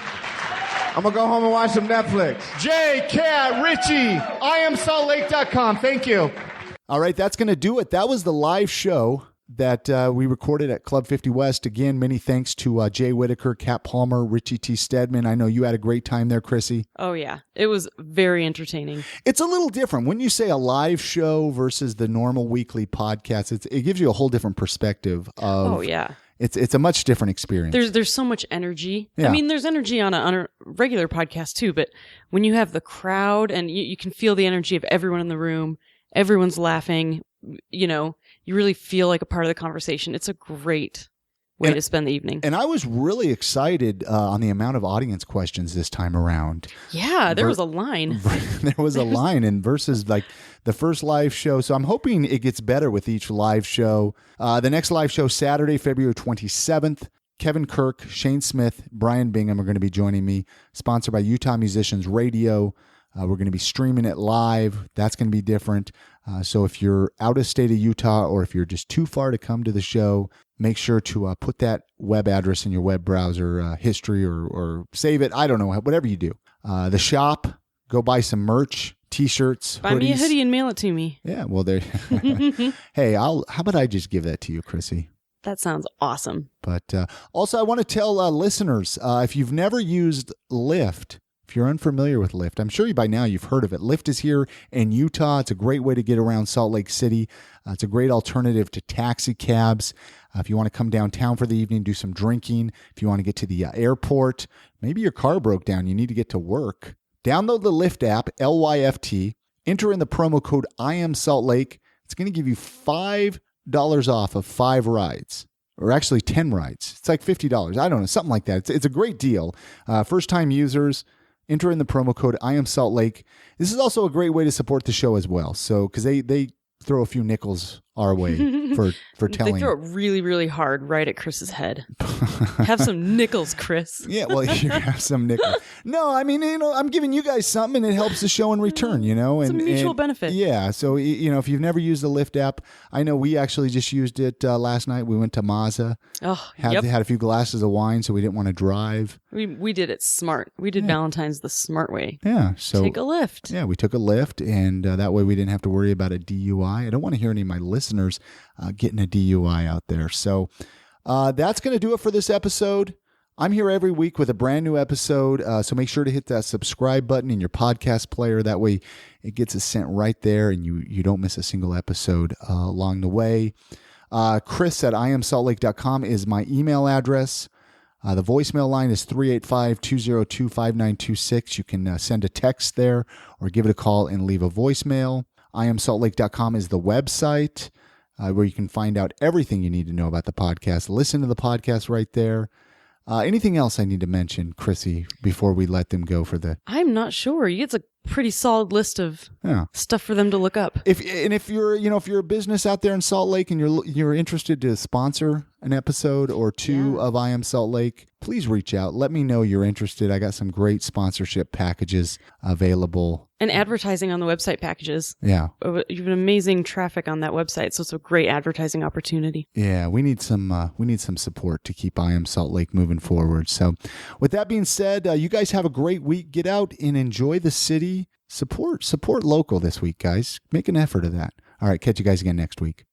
I'm going to go home and watch some Netflix. Jay, Kat, Richie, iamsaltlake.com. Thank you. All right, that's going to do it. That was the live show that we recorded at Club 50 West. Again, many thanks to Jay Whittaker, Kat Palmer, Richie T. Steadman. I know you had a great time there, Chrissy. Oh, yeah. It was very entertaining. It's a little different. When you say a live show versus the normal weekly podcast, it gives you a whole different perspective of... Oh, yeah. It's a much different experience. There's so much energy. Yeah. I mean, there's energy on a regular podcast too, but when you have the crowd and you can feel the energy of everyone in the room, everyone's laughing, you really feel like a part of the conversation. It's a great way to spend the evening. And I was really excited on the amount of audience questions this time around. Yeah, there was a line. There was a line, and versus like the first live show. So I'm hoping it gets better with each live show. The next live show, Saturday, February 27th. Kevin Kirk, Shane Smith, Brian Bingham are going to be joining me. Sponsored by Utah Musicians Radio. We're going to be streaming it live. That's going to be different. So if you're out of state of Utah or if you're just too far to come to the show, make sure to put that web address in your web browser history or save it. I don't know, whatever you do. The shop, go buy some merch, T-shirts, Buy me a hoodie and mail it to me. Yeah, well, there. Hey, how about I just give that to you, Chrissy? That sounds awesome. But also, I want to tell listeners, if you've never used Lyft, if you're unfamiliar with Lyft, I'm sure by now you've heard of it. Lyft is here in Utah. It's a great way to get around Salt Lake City. It's a great alternative to taxi cabs. If you want to come downtown for the evening, do some drinking. If you want to get to the airport, maybe your car broke down, you need to get to work. Download the Lyft app, LYFT. Enter in the promo code IamSaltLake. It's going to give you $5 off of 5 rides. Or actually 10 rides. It's like $50. I don't know, something like that. It's a great deal. First-time users, enter in the promo code IamSaltLake. This is also a great way to support the show as well. So, because they throw a few nickels our way for telling. They throw it really, really hard right at Chris's head. Have some nickels, Chris. Yeah, well, you have some nickels. No, I mean, I'm giving you guys something, and it helps the show in return, and it's a mutual benefit. Yeah, so, if you've never used the Lyft app, I know we actually just used it last night. We went to Mazda. Oh, had a few glasses of wine, so we didn't want to drive. We did it smart. We did Valentine's the smart way. Yeah, so take a Lyft. Yeah, we took a Lyft, and that way we didn't have to worry about a DUI. I don't want to hear any of my listeners getting a DUI out there. So that's going to do it for this episode. I'm here every week with a brand new episode, so make sure to hit that subscribe button in your podcast player. That way it gets us sent right there, and you don't miss a single episode along the way. Chris at iamsaltlake.com is my email address. The voicemail line is 385-202-5926. You can send a text there or give it a call and leave a voicemail. iamsaltlake.com is the website where you can find out everything you need to know about the podcast. Listen to the podcast right there. Anything else I need to mention, Chrissy, before we let them go for the... I'm not sure. It's a pretty solid list of stuff for them to look up. If you're a business out there in Salt Lake and you're interested to sponsor an episode or two of I Am Salt Lake, please reach out. Let me know you're interested. I got some great sponsorship packages available. And advertising on the website packages. Yeah. You have an amazing traffic on that website, so it's a great advertising opportunity. Yeah, we need some support to keep I Am Salt Lake moving forward. So with that being said, you guys have a great week. Get out and enjoy the city. Support local this week, guys. Make an effort of that. All right, catch you guys again next week.